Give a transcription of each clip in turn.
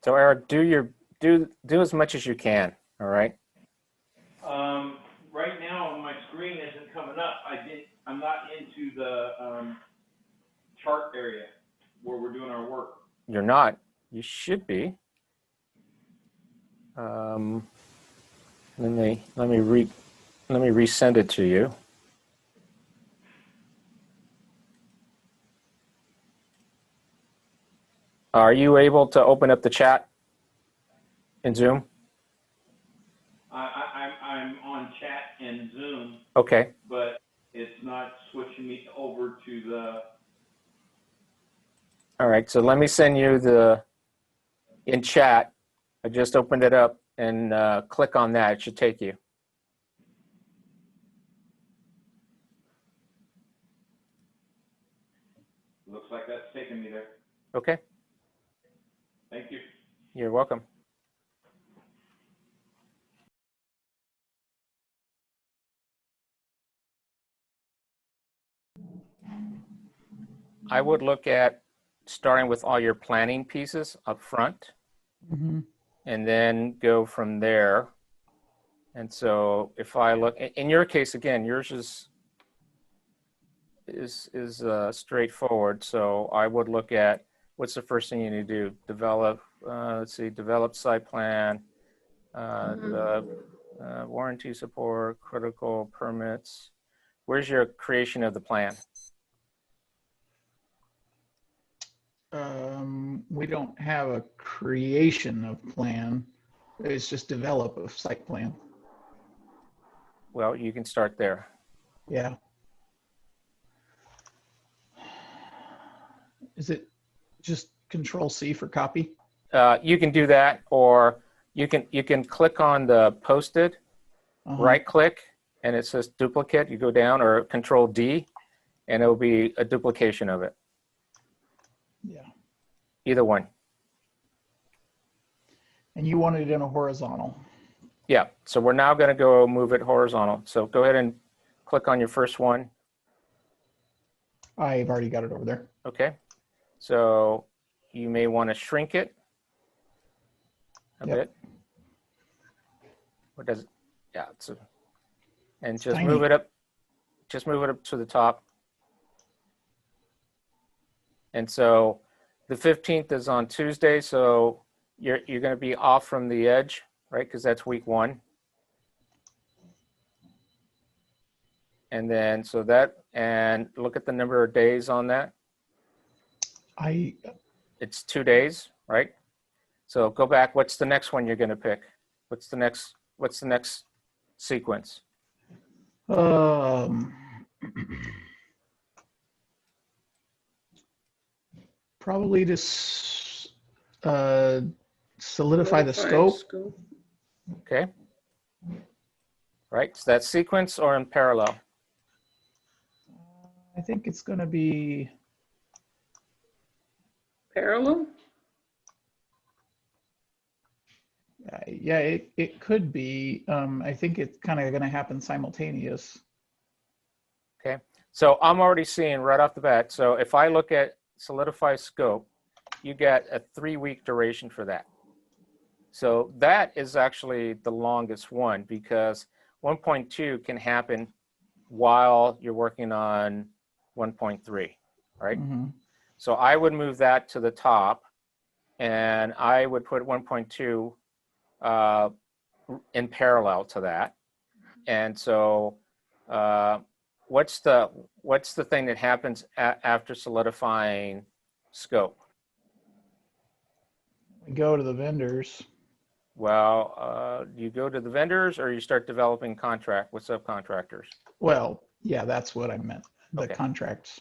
So Eric, do as much as you can. All right. Right now, my screen isn't coming up. I'm not into the chart area where we're doing our work. You're not. You should be. Um, let me resend it to you. Are you able to open up the chat in Zoom? I'm on chat and Zoom, Okay. but it's not switching me over to the. All right. So let me send you in chat. I just opened it up and click on that. It should take you. Looks like that's taking me there. Okay. Thank you. You're welcome. I would look at starting with all your planning pieces up front, and then go from there. And so if I look, in your case, again, yours is straightforward. So I would look at what's the first thing you need to do? Develop, let's see, develop site plan, develop warranty support, critical permits. Where's your creation of the plan? We don't have a creation of plan. It's just develop a site plan. Well, you can start there. Yeah. Is it just Control C for copy? You can do that, or you can click on the posted, right click, and it says duplicate. You go down, or Control D, and it will be a duplication of it. Yeah. Either one. And you want it in a horizontal. Yeah. So we're now going to go move it horizontal. So go ahead and click on your first one. I've already got it over there. Okay. So you may want to shrink it a bit. What does it? Yeah. And just tiny. move it up. Just move it up to the top. And so the 15th is on Tuesday, so you're going to be off from the edge, right? Because that's week 1. And then and look at the number of days on that. It's 2 days, right? So go back. What's the next one you're going to pick? What's the next sequence? Probably to solidify the scope. Okay. Right. So that sequence or in parallel? I think it's going to be parallel. Yeah, it could be. I think it's kind of going to happen simultaneous. Okay. So I'm already seeing right off the bat. So if I look at solidify scope, you get a 3-week duration for that. So that is actually the longest one, because 1.2 can happen while you're working on 1.3, right? So I would move that to the top, and I would put 1.2 in parallel to that. And so what's the thing that happens after solidifying scope? We go to the vendors. Well, you go to the vendors, or you start developing contract with subcontractors? Well, yeah, that's what I meant. The contracts.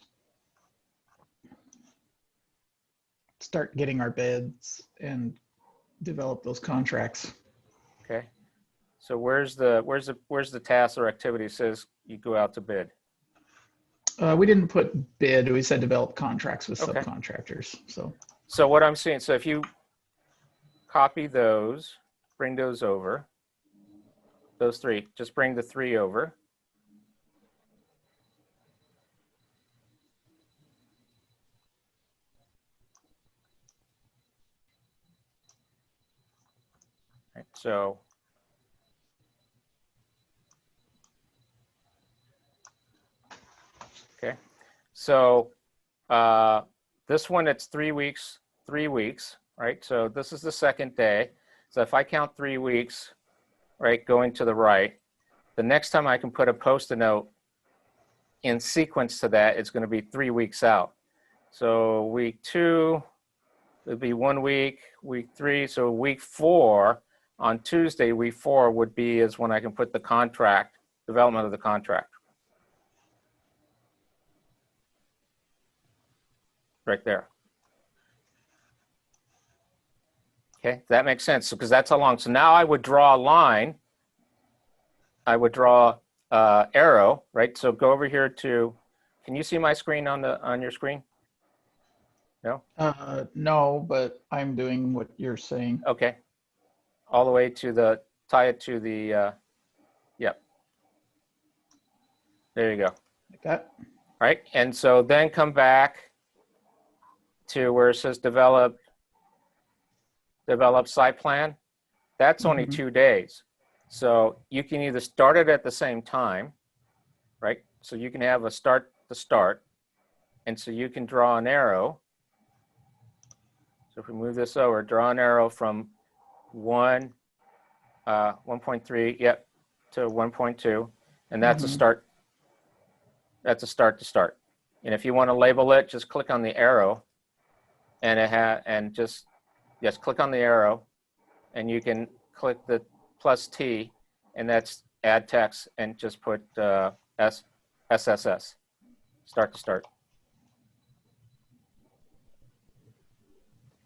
Start getting our bids and develop those contracts. Okay. So where's the task or activity says you go out to bid? We didn't put bid. We said develop contracts with subcontractors. So what I'm seeing, so if you copy those, bring those over, those 3, just bring the 3 over. Right, so okay, so this one, it's 3 weeks, 3 weeks, right? So this is the second day. So if I count 3 weeks, right, going to the right, the next time I can put a Post-it note in sequence to that, it's going to be 3 weeks out. So week 2 would be 1 week, week 3. So week 4, on Tuesday, week 4 would be is when I can put the contract, development of the contract. Right there. Okay, that makes sense because that's how long. So now I would draw a line. I would draw arrow, right? So go over here to, can you see my screen on your screen? No? No, but I'm doing what you're saying. Okay. All the way to the, tie it to the, yep. There you go. Like that? Right? And so then come back to where it says develop site plan. That's only 2 days. So you can either start it at the same time, right? So you can have a start to start. And so you can draw an arrow. So if we move this over, draw an arrow from 1.3, yep, to 1.2. And that's a start. That's a start to start. And if you want to label it, just click on the arrow and just, yes, click on the arrow and you can click the +T and that's add text and just put SSS, start to start.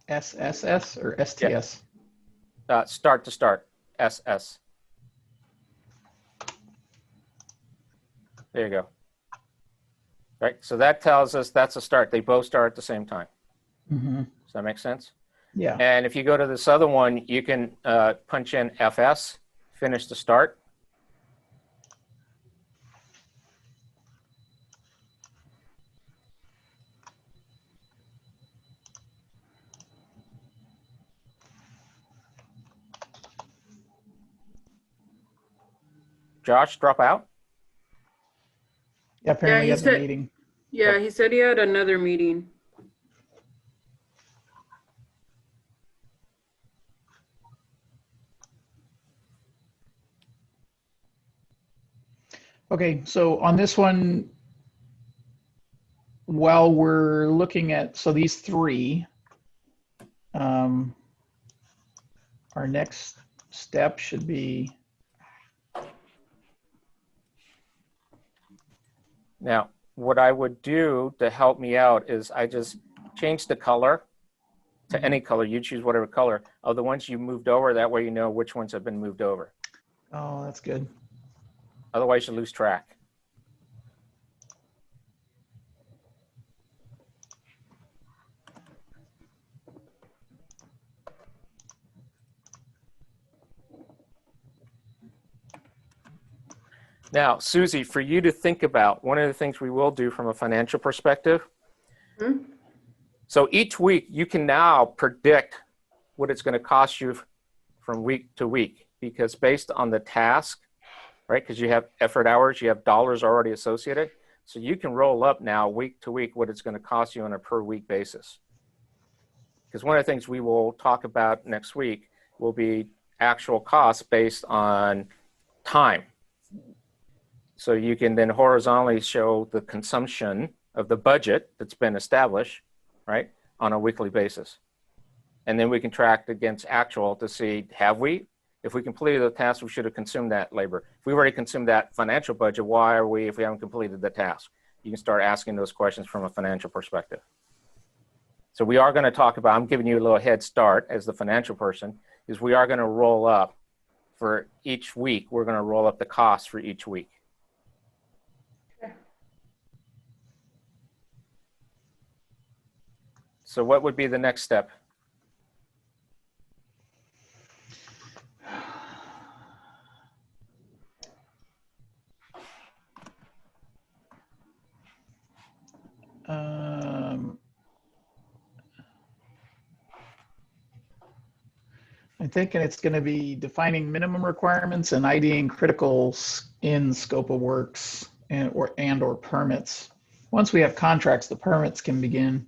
SSS or STS? Start to start, SS. There you go. Right, so that tells us that's a start. They both start at the same time. Does that make sense? Yeah. And if you go to this other one, you can punch in FS, finish to start. Josh, drop out. Yeah, apparently he he has a said- meeting. Yeah, he said he had another meeting. Okay, so on this one, while we're looking at, so these three, our next step should be, Now, what I would do to help me out is I just change the color to any color. You choose whatever color of the ones you moved over. That way you know which ones have been moved over. oh, that's good. Otherwise you lose track. Now, Susie, for you to think about, one of the things we will do from a financial perspective. So each week you can now predict what it's going to cost you from week to week, because based on the task, right? Because you have effort hours, you have dollars already associated. So you can roll up now week to week what it's going to cost you on a per week basis. Because one of the things we will talk about next week will be actual costs based on time. So you can then horizontally show the consumption of the budget that's been established, right, on a weekly basis. And then we can track against actual to see, have we? If we completed the task, we should have consumed that labor. If we already consumed that financial budget, why are we, if we haven't completed the task? You can start asking those questions from a financial perspective. So we are going to talk about, I'm giving you a little head start as the financial person, is we are going to roll up for each week, we're going to roll up the costs for each week. So what would be the next step? I I'm thinking it's going to be defining minimum requirements and IDing critical in scope of works and or permits. Once we have contracts, the permits can begin.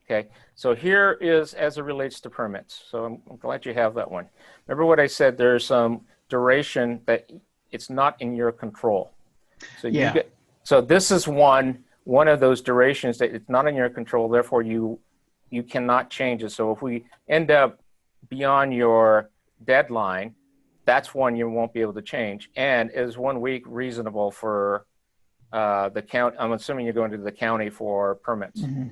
Okay, so here is as it relates to permits. So I'm glad you have that one. Remember what I said, there's some duration that it's not in your control. So you Yeah. get, so this is one of those durations that it's not in your control, therefore you cannot change it. So if we end up beyond your deadline, that's one you won't be able to change. And is 1 week reasonable for the county? I'm assuming you're going to the county for permits. Mm-hmm.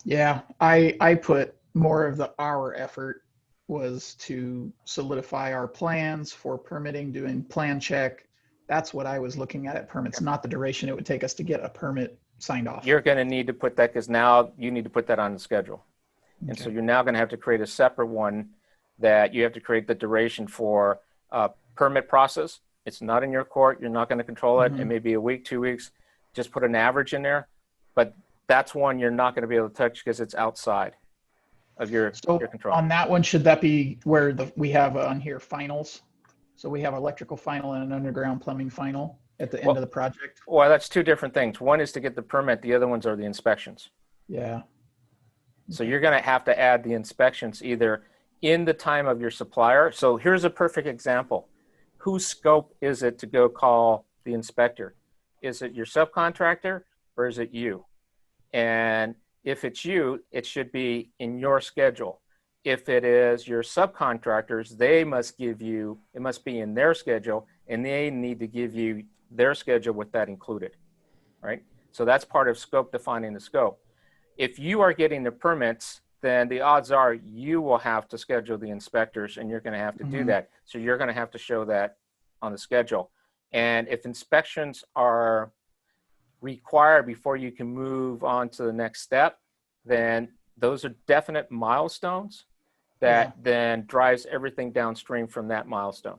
Yeah, I put more of our effort was to solidify our plans for permitting, doing plan check. That's what I was looking at permits, not the duration it would take us to get a permit signed off. You're going to need to put that, because now you need to put that on the schedule. And so you're now going to have to create a separate one that you have to create the duration for permit process. It's not in your court. You're not going to control it. It may be a week, 2 weeks. Just put an average in there. But that's one you're not going to be able to touch because it's outside of your control. On that one, should that be where we have on here finals? So we have electrical final and an underground plumbing final at the end of the project? Well, that's two different things. One is to get the permit. The other ones are the inspections. Yeah. So you're going to have to add the inspections either in the time of your supplier. So here's a perfect example. Whose scope is it to go call the inspector? Is it your subcontractor or is it you? And if it's you, it should be in your schedule. If it is your subcontractors, they must give you, it must be in their schedule, and they need to give you their schedule with that included, right? So that's part of scope, defining the scope. If you are getting the permits, then the odds are you will have to schedule the inspectors, and you're going to have to do that. So you're going to have to show that on the schedule. And if inspections are required before you can move on to the next step, then those are definite milestones that then drives everything downstream from that milestone.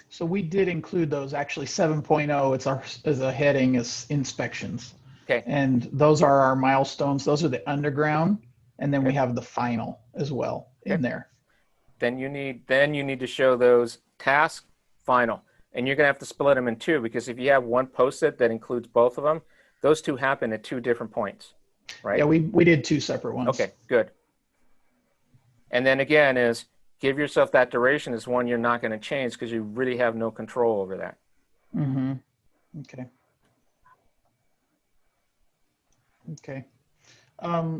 So we did include those. Actually 7.0, it's as a heading is inspections. Okay. And those are our milestones. Those are the underground. And then we have the final as well in there. Then you need to show those task final. And you're going to have to split them in two, because if you have one post-it that includes both of them, those two happen at two different points, right? Yeah, we did two separate ones. Okay, good. And then again is give yourself that duration is one you're not going to change because you really have no control over that. Mm-hmm. Okay. Okay.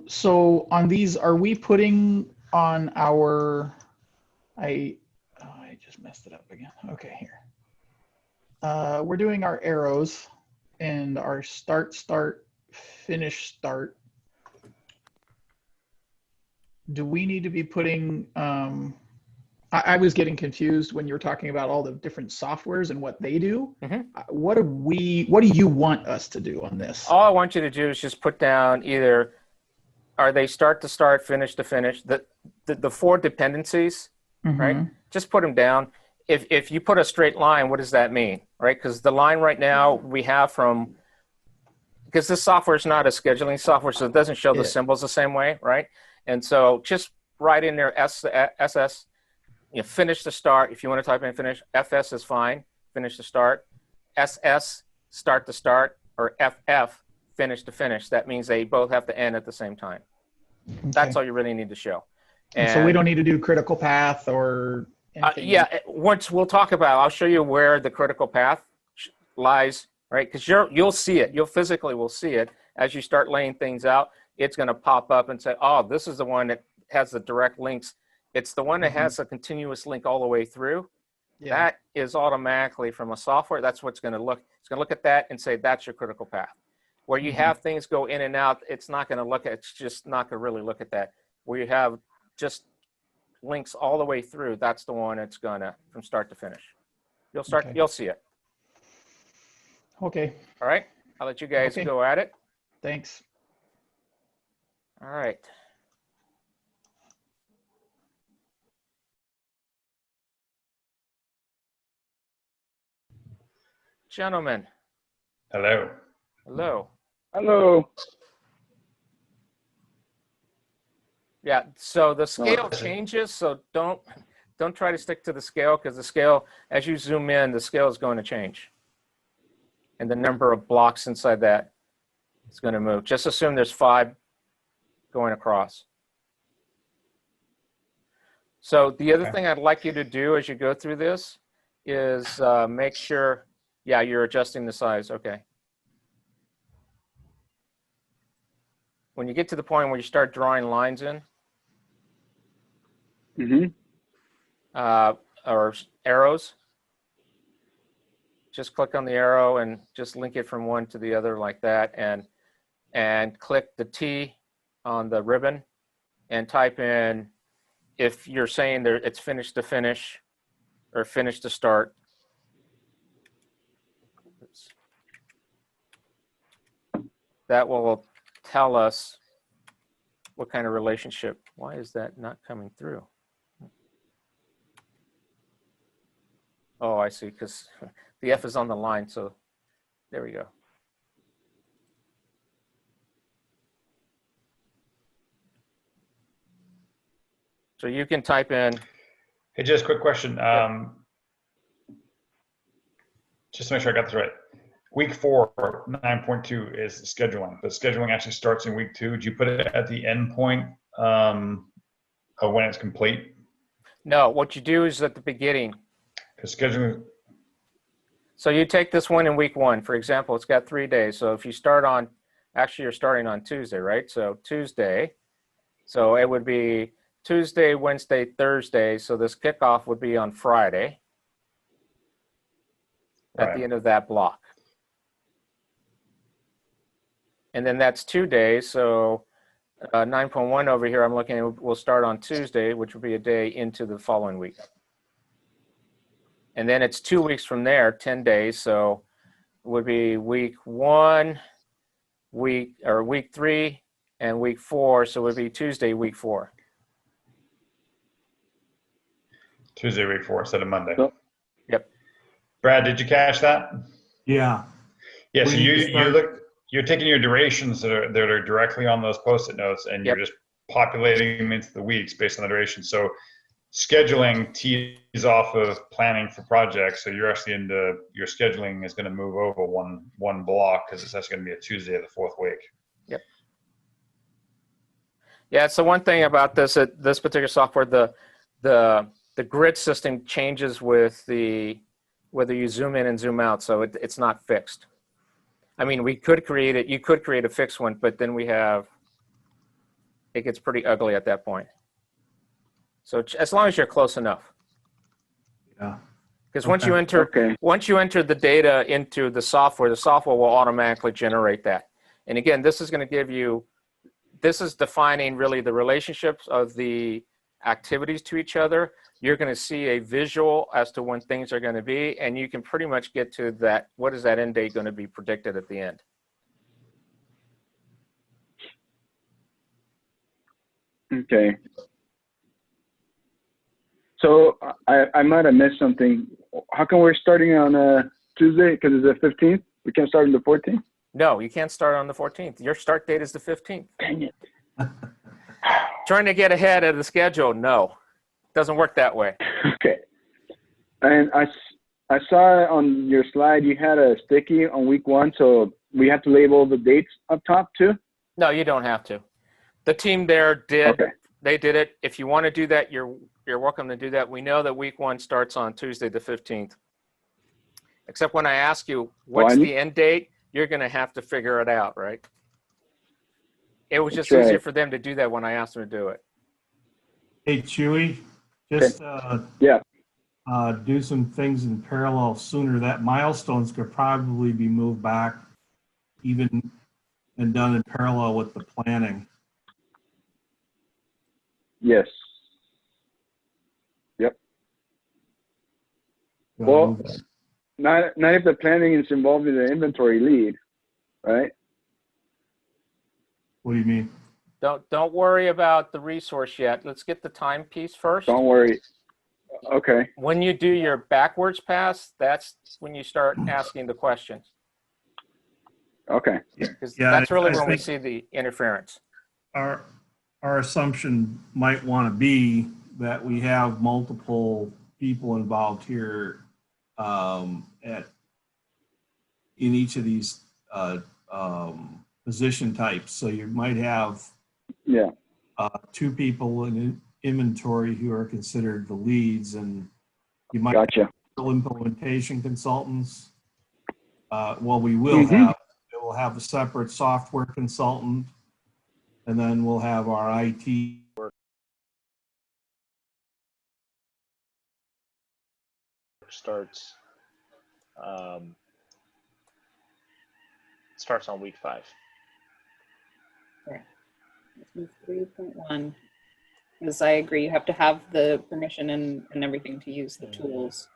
So on these, are we putting on our, I just messed it up again. Okay, here. We're doing our arrows and our start, finish, start. Do we need to be putting, I was getting confused when you were talking about all the different softwares and what they do. What do you want us to do on this? All I want you to do is just put down either, are they start to start, finish to finish, the four dependencies, right? Just put them down. If you put a straight line, what does that mean, right? Because the line right now we have from, because this software is not a scheduling software, so it doesn't show the symbols the same way, right? And so just write in there SS, finish to start. If you want to type in finish, FS is fine, finish to start. SS, start to start, or FF, finish to finish. That means they both have to end at the same time. Okay. That's all you really need to show. And so we don't need to do critical path or anything. Once we'll talk about, I'll show you where the critical path lies, right? Because you'll see it. You'll physically will see it as you start laying things out. It's going to pop up and say, oh, this is the one that has the direct links. It's the one that has a continuous link all the way through. That is automatically from a software. That's what's going to look. It's going to look at that and say, that's your critical path. Where you have things go in and out, it's not going to look at, it's just not going to really look at that. Where you have just links all the way through, that's the one it's going to, from start to finish. You'll see it. Okay. All right. I'll let you guys go at it. Thanks. All right. Gentlemen. Hello. Hello. Hello. Yeah, so the scale changes, so don't try to stick to the scale, because the scale, as you zoom in, the scale is going to change. And the number of blocks inside that is going to move. Just assume there's 5 going across. So the other thing I'd like you to do as you go through this is make sure, yeah, you're adjusting the size, okay. When you get to the point where you start drawing lines in, or arrows, just click on the arrow and just link it from one to the other like that, and click the T on the ribbon and type in, if you're saying there it's finished to finish or finish to start. Oops. That will tell us what kind of relationship. Why is that not coming through? Oh, I see, because the F is on the line, so there we go. So you can type in. Hey, just a quick question. Just to make sure I got this right. Week 4, 9.2 is scheduling. The scheduling actually starts in week 2. Do you put it at the end point of when it's complete? No, what you do is at the beginning. Because scheduling. So you take this one in week 1, for example, it's got 3 days. So if you start on, actually you're starting on Tuesday, right? So Tuesday, so it would be Tuesday, Wednesday, Thursday. So this kickoff would be on Friday at the end of that block. And then that's 2 days. So 9.1 over here, I'm looking at, we'll start on Tuesday, which will be a day into the following week. And then it's 2 weeks from there, 10 days. So it would be week 1, week 3, and week 4. So it would be Tuesday, week 4. Tuesday, week 4 instead of Monday. Yep. Brad, did you catch that? Yeah. Yeah. So you're taking your durations that are directly on those Post-it notes, and you're just populating them into the weeks based on the duration. So scheduling tees off of planning for projects. So you're actually into your scheduling is going to move over one block, because it's actually going to be a Tuesday of the 4th week. Yep. Yeah. So one thing about this particular software, the grid system changes with whether you zoom in and zoom out. So it's not fixed. I mean, we could create it. You could create a fixed one, but then it gets pretty ugly at that point. So as long as you're close enough. Yeah. Because once you enter the data into the software will automatically generate that. And again, this is going to give you, this is defining really the relationships of the activities to each other. You're going to see a visual as to when things are going to be, and you can pretty much get to that. What is that end date going to be predicted at the end? Okay. So I might have missed something. How come we're starting on Tuesday? Because it's the 15th? We can't start on the 14th? No, you can't start on the 14th. Your start date is the 15th. Dang it. Trying to get ahead of the schedule, no. Doesn't work that way. Okay. And I saw on your slide you had a sticky on week 1, so we have to label the dates up top too? No, you don't have to. The team there did. Okay. They did it. If you want to do that, you're welcome to do that. We know that week 1 starts on Tuesday the 15th. Except when I ask you what's the end date, you're going to have to figure it out, right? It was just easier for them to do that when I asked them to do it. Hey, Chewy, just do some things in parallel sooner. That milestones could probably be moved back even and done in parallel with the planning. Yes. Yep. Well, not if the planning is involved in the inventory lead, right? What do you mean? Don't worry about the resource yet. Let's get the time piece first. Don't worry. Okay. When you do your backwards pass, that's when you start asking the questions. Okay. Because Yeah, that's really I when we think see the interference. Our our assumption might want to be that we have multiple people involved here in each of these position types. So you might have Yeah. 2 people in inventory who are considered the leads, and you might Gotcha. have implementation consultants. Well, we will have a separate software consultant, and then we'll have our IT starts starts on week 5. Let's move 3.1. Because I agree, you have to have the permission and everything to use the tools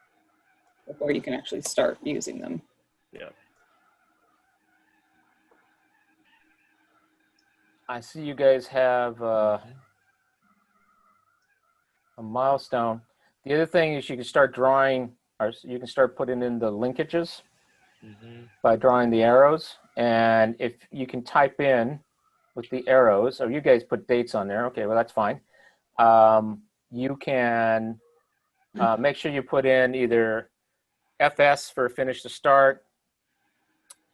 before you can actually start using them. Yeah. I see you guys have a milestone. The other thing is you can start drawing, or you can start putting in the linkages by drawing the arrows. And if you can type in with the arrows, or you guys put dates on there, okay, well, that's fine. You can make sure you put in either FS for finish to start,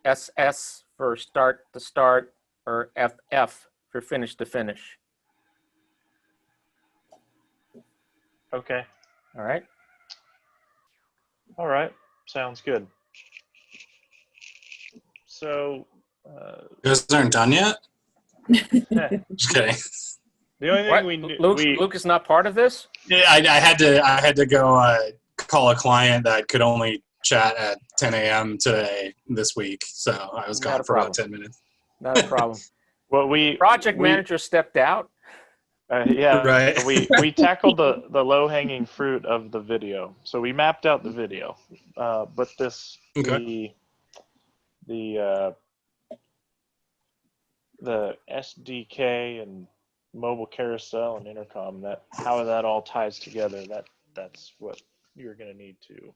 SS for start to start, or FF for finish to finish. Okay. All right. All right. Sounds good. So, You guys aren't done yet? Just kidding. the only What? thing we knew, Luke is not part of this? Yeah, I had to go call a client that could only chat at 10 a.m. today this week, so I was gone for about 10 minutes. Not a problem. well, Project manager stepped out. yeah, Right. we tackled the low-hanging fruit of the video. So we mapped out the video, but this the SDK and mobile carousel and intercom, that how that all ties together, that's what you're going to need to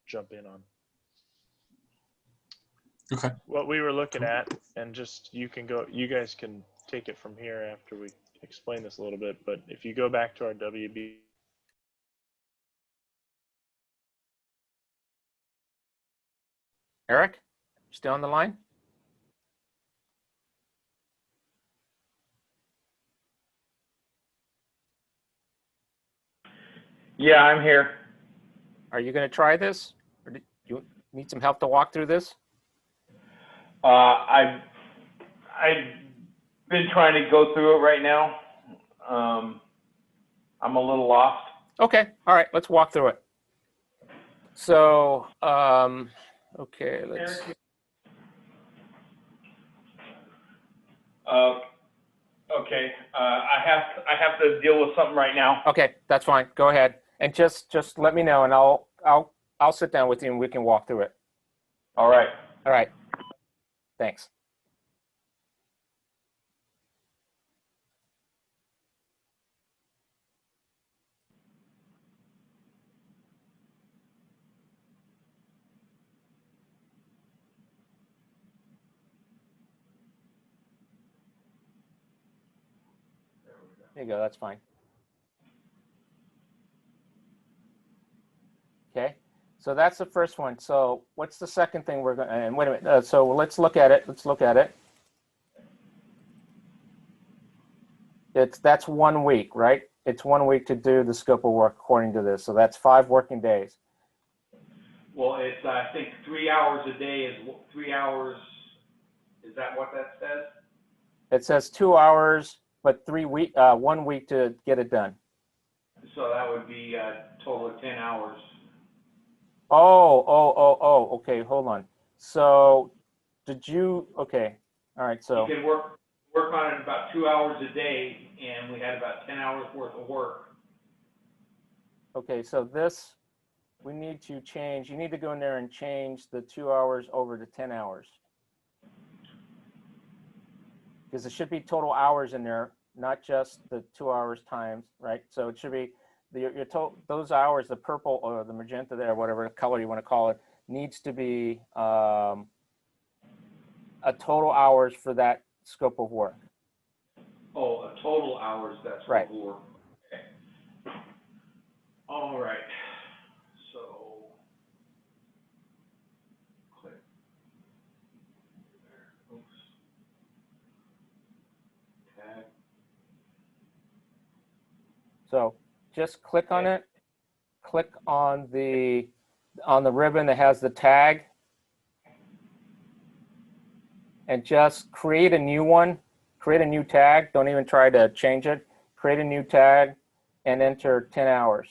jump in on. Okay. What we were looking at, and just you guys can take it from here after we explain this a little bit, but if you go back to our WB Eric, still on the line? Yeah, I'm here. Are you going to try this? Or do you need some help to walk through this? I've been trying to go through it right now. I'm a little lost. Okay. All right. Let's walk through it. So, okay, let's. Okay. I have to deal with something right now. Okay, that's fine. Go ahead, and just let me know, and I'll sit down with you, and we can walk through it. All right. All right. Thanks. There you go. That's fine. Okay. So that's the first one. So what's the second thing we're going to, and wait a minute. So let's look at it. Let's look at it. That's 1 week, right? It's 1 week to do the scope of work according to this. So that's 5 working days. Well, it's, I think 3 hours a day is 3 hours. Is that what that says? It says 2 hours, but 1 week to get it done. So that would be a total of 10 hours. Oh, okay, hold on. So okay, all right, so. You can work on it about 2 hours a day, and we had about 10 hours worth of work. Okay, so this, we need to change, you need to go in there and change the 2 hours over to 10 hours. Because it should be total hours in there, not just the 2 hours times, right? So it should be, those hours, the purple or the magenta there, whatever color you want to call it, needs to be a total hours for that scope of work. Oh, a total total hours that's Right. for. Okay. All right. So click there. Oops. Tag. So just click on it. Click on the ribbon that has the tag, and just create a new one. Create a new tag. Don't even try to change it. Create a new tag and enter 10 hours.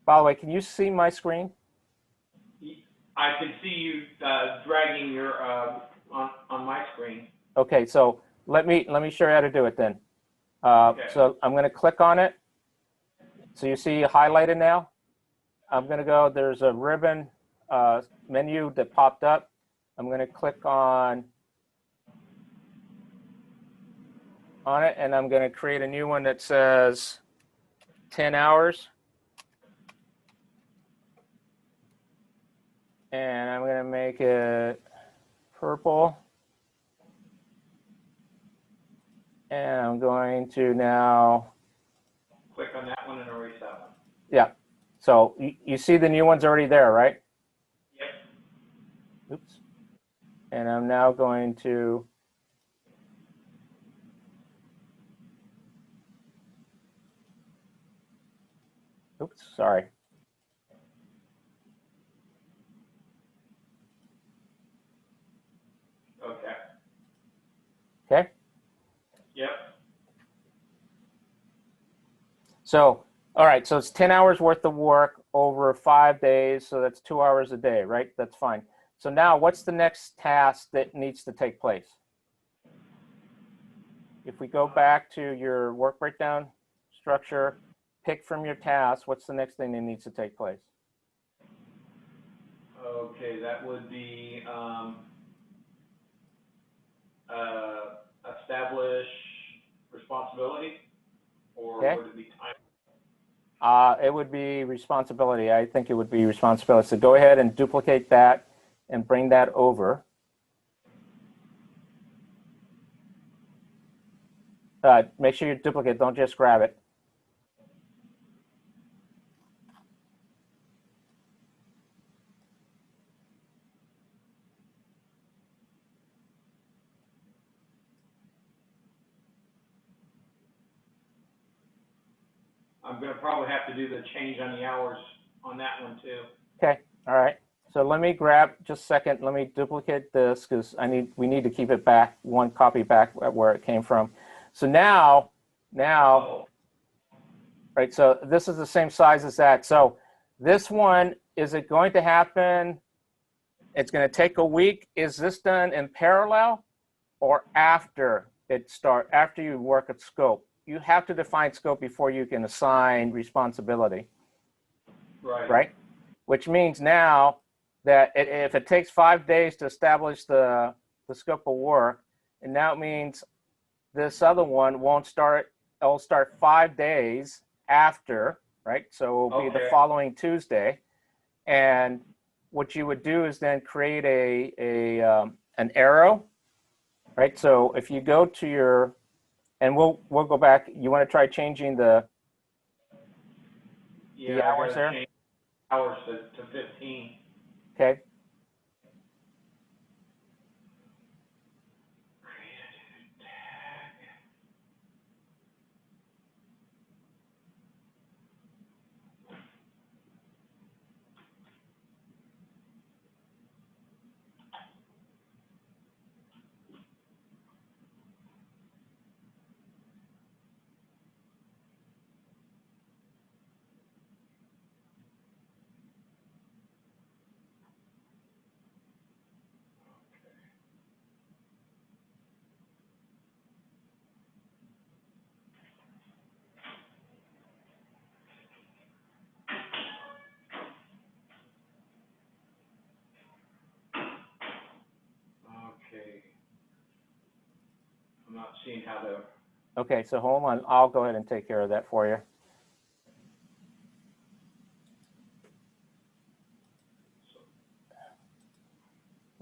By the way, can you see my screen? I can see you dragging your on my screen. Okay, so let me show you how to do it then. Okay. So I'm going to click on it. So you see highlighted now. I'm going to go. There's a ribbon menu that popped up. I'm going to click on it, and I'm going to create a new one that says 10 hours. And I'm going to make it purple. And I'm going to now Click on that one and erase that one. yeah. So you see the new one's already there, right? Yep. Oops. And I'm now going to oops, sorry. Okay. Okay. Yep. So, all right, so it's 10 hours worth of work over 5 days, so that's 2 hours a day, right? That's fine. So now what's the next task that needs to take place? If we go back to your work breakdown structure, pick from your task, what's the next thing that needs to take place? Okay, that would be establish responsibility, or Okay. would it be time? It would be responsibility. I think it would be responsibility. So go ahead and duplicate that and bring that over. Make sure you duplicate, don't just grab it. I'm going to probably have to do the change on the hours on that one too. Okay, all right. So let me grab just a second. Let me duplicate this because we need to keep it back, one copy back at where it came from. So now, right, so this is the same size as that. So this one, is it going to happen? It's going to take a week. Is this done in parallel or after after you work at scope? You have to define scope before you can assign responsibility. Right? Which means now that if it takes 5 days to establish the scope of work, and now it means this other one won't start, it'll start 5 days after, right? So it'll be the following Tuesday. And what you would do is then create an arrow, right? So if you go to your, and we'll go back, you want to try changing the hours there? Change hours to 15. Okay. Okay. I'm not seeing how to. Okay, so hold on. I'll go ahead and take care of that for you.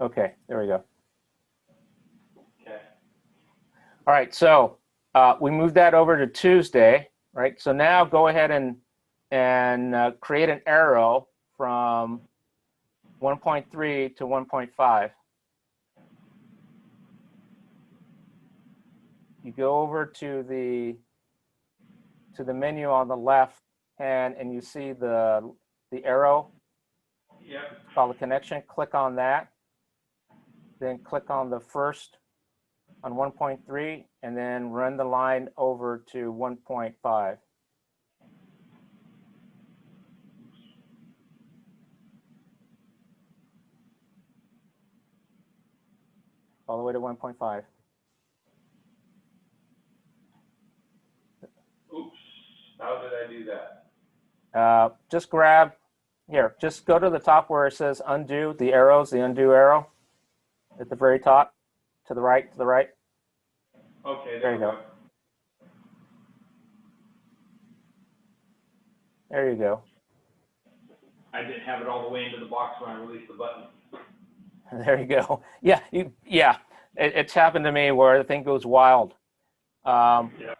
Okay, there we go. Okay. All right, so we moved that over to Tuesday, right? So now go ahead and create an arrow from 1.3 to 1.5. You go over to the menu on the left hand, and you see the arrow. Yep. It's called a connection. Click on that. Then click on the first on 1.3, and then run the line over to 1.5. All the way to 1.5. Oops. How did I do that? Just grab, here, just go to the top where it says undo, the arrows, the undo arrow at the very top, to the right, to the right. Okay, There you go. There you go. I didn't have it all the way into the box when I released the button. There you go. Yeah, it's happened to me where the thing goes wild. Yeah.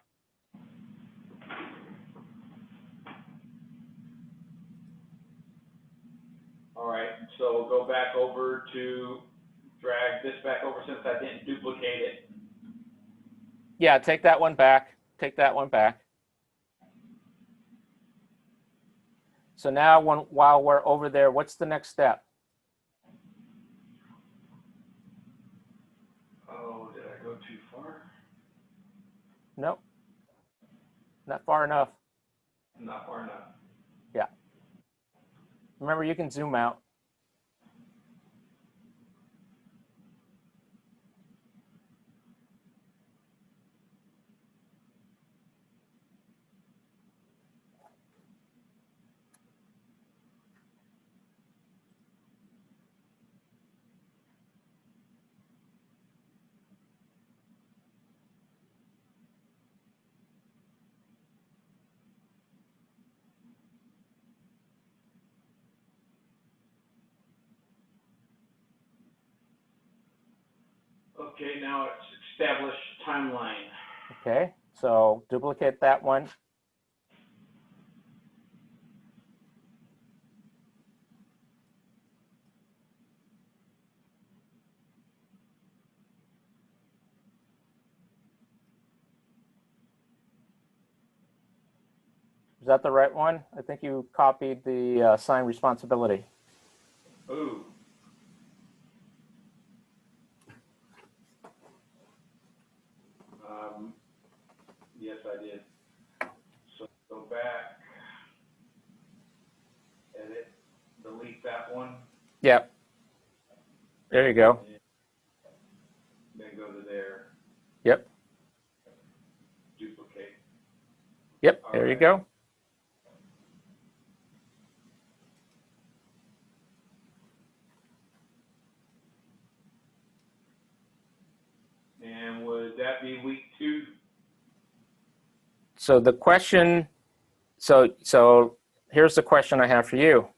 All right, so go back over to drag this back over since I didn't duplicate it. Yeah, take that one back. Take that one back. So now while we're over there, what's the next step? Oh, did I go too far? Nope. Not far enough. Not far enough. Yeah. Remember, you can zoom out. Okay, now it's established timeline. Okay, so duplicate that one. Is that the right one? I think you copied the assign responsibility. Ooh. Yes, I did. So go back, edit, delete that one. Yep. There you go. Then go to there. Yep. Duplicate. Yep. There you go. And would that be week 2? So the question, so here's the question I have for you.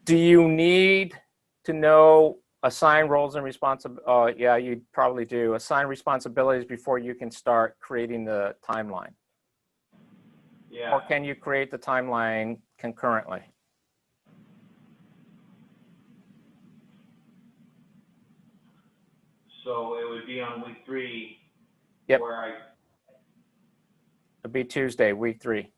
Do you need to know assign roles and responsibilities? Yeah, you probably do. Assign responsibilities before you can start creating the timeline. Yeah. Or can you create the timeline concurrently? So it would be on week 3. Yep. Where It'll be Tuesday, week 3.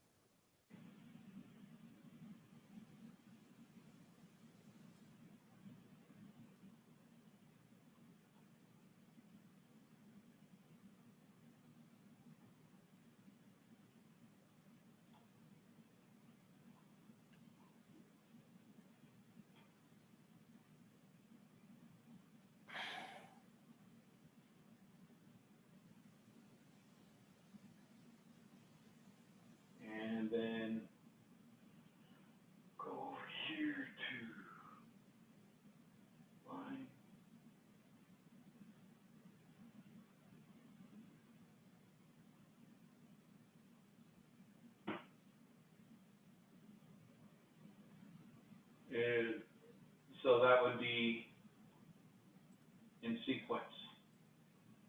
so that would be in sequence.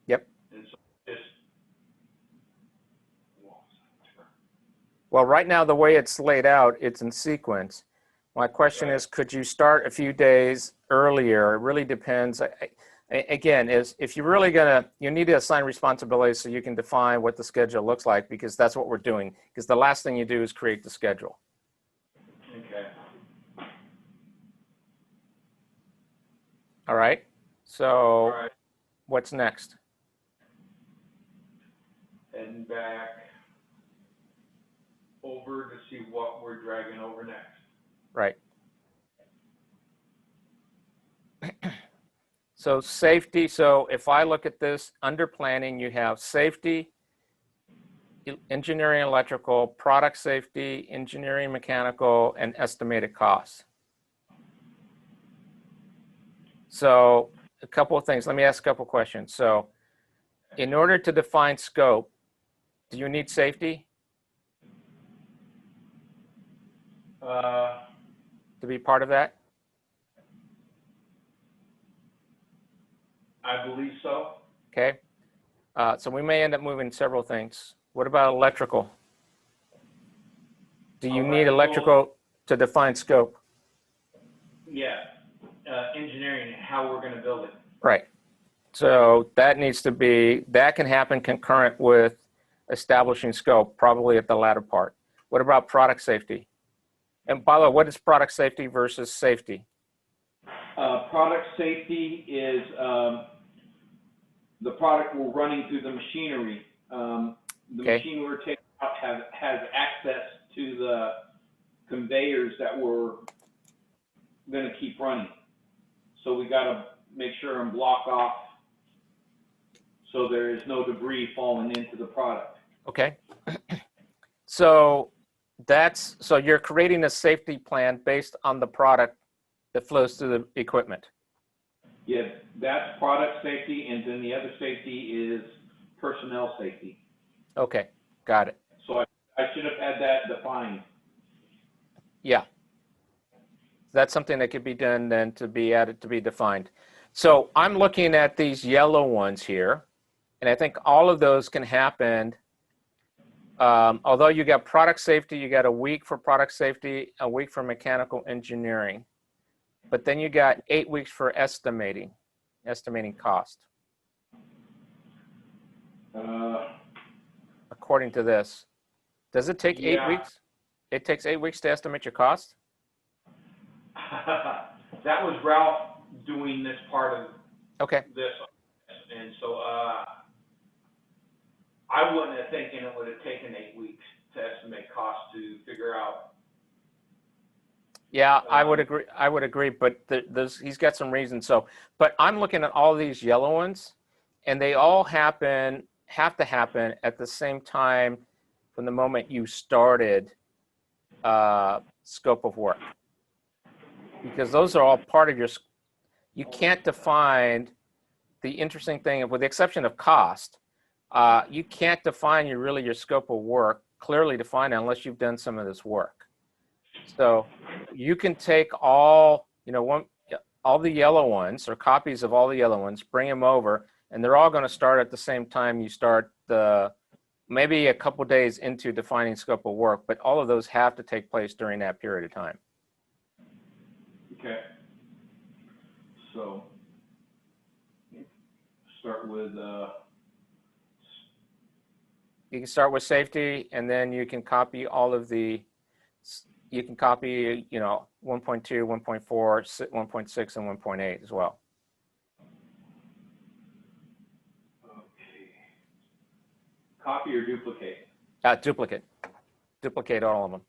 Yep. And so just, Well, right now, the way it's laid out, it's in sequence. My question is, could you start a few days earlier? It really depends. Again, is if you're really you need to assign responsibilities so you can define what the schedule looks like, because that's what we're doing. Because the last thing you do is create the schedule. okay. All right. So All right. what's next? Heading back over to see what we're dragging over next. Right. So safety. So if I look at this under planning, you have safety, engineering, electrical, product safety, engineering, mechanical, and estimated costs. So a couple of things. Let me ask a couple of questions. So in order to define scope, do you need safety to be part of that? I believe so. Okay. So we may end up moving several things. What about electrical? Do you need electrical to define scope? Yeah. Engineering, how we're going to build it. Right. So that can happen concurrent with establishing scope, probably at the latter part. What about product safety? And by the way, what is product safety versus safety? Product safety is the product we're running through the machinery. The machine we're taking out has access to the conveyors that we're going to keep running. So we got to make sure and block off so there is no debris falling into the product. Okay. So you're creating a safety plan based on the product that flows through the equipment. Yeah, that's product safety, and then the other safety is personnel safety. Okay, got it. So I should have had that defined. Yeah. That's something that could be done then to be added to be defined. So I'm looking at these yellow ones here, and I think all of those can happen. Although you got product safety, you got a week for product safety, a week for mechanical engineering, but then you got 8 weeks for estimating cost. According to this, does it take 8 weeks? It takes 8 weeks to estimate your cost? That was Ralph doing this part of this, and so I wouldn't have thinking it would have taken 8 weeks to estimate cost to figure out. Yeah, I would agree, but he's got some reasons. So, but I'm looking at all these yellow ones, and they all have to happen at the same time from the moment you started scope of work, because those are all part of your. You can't define the interesting thing, with the exception of cost. You can't define your scope of work clearly defined unless you've done some of this work. So you can take all the yellow ones or copies of all the yellow ones, bring them over, and they're all going to start at the same time you start maybe a couple days into defining scope of work, but all of those have to take place during that period of time. Okay. So start with. You can start with safety, and then you can copy all of the. You can copy 1.2, 1.4, 1.6, and 1.8 as well. Okay. Copy or duplicate? Duplicate. Duplicate all of them.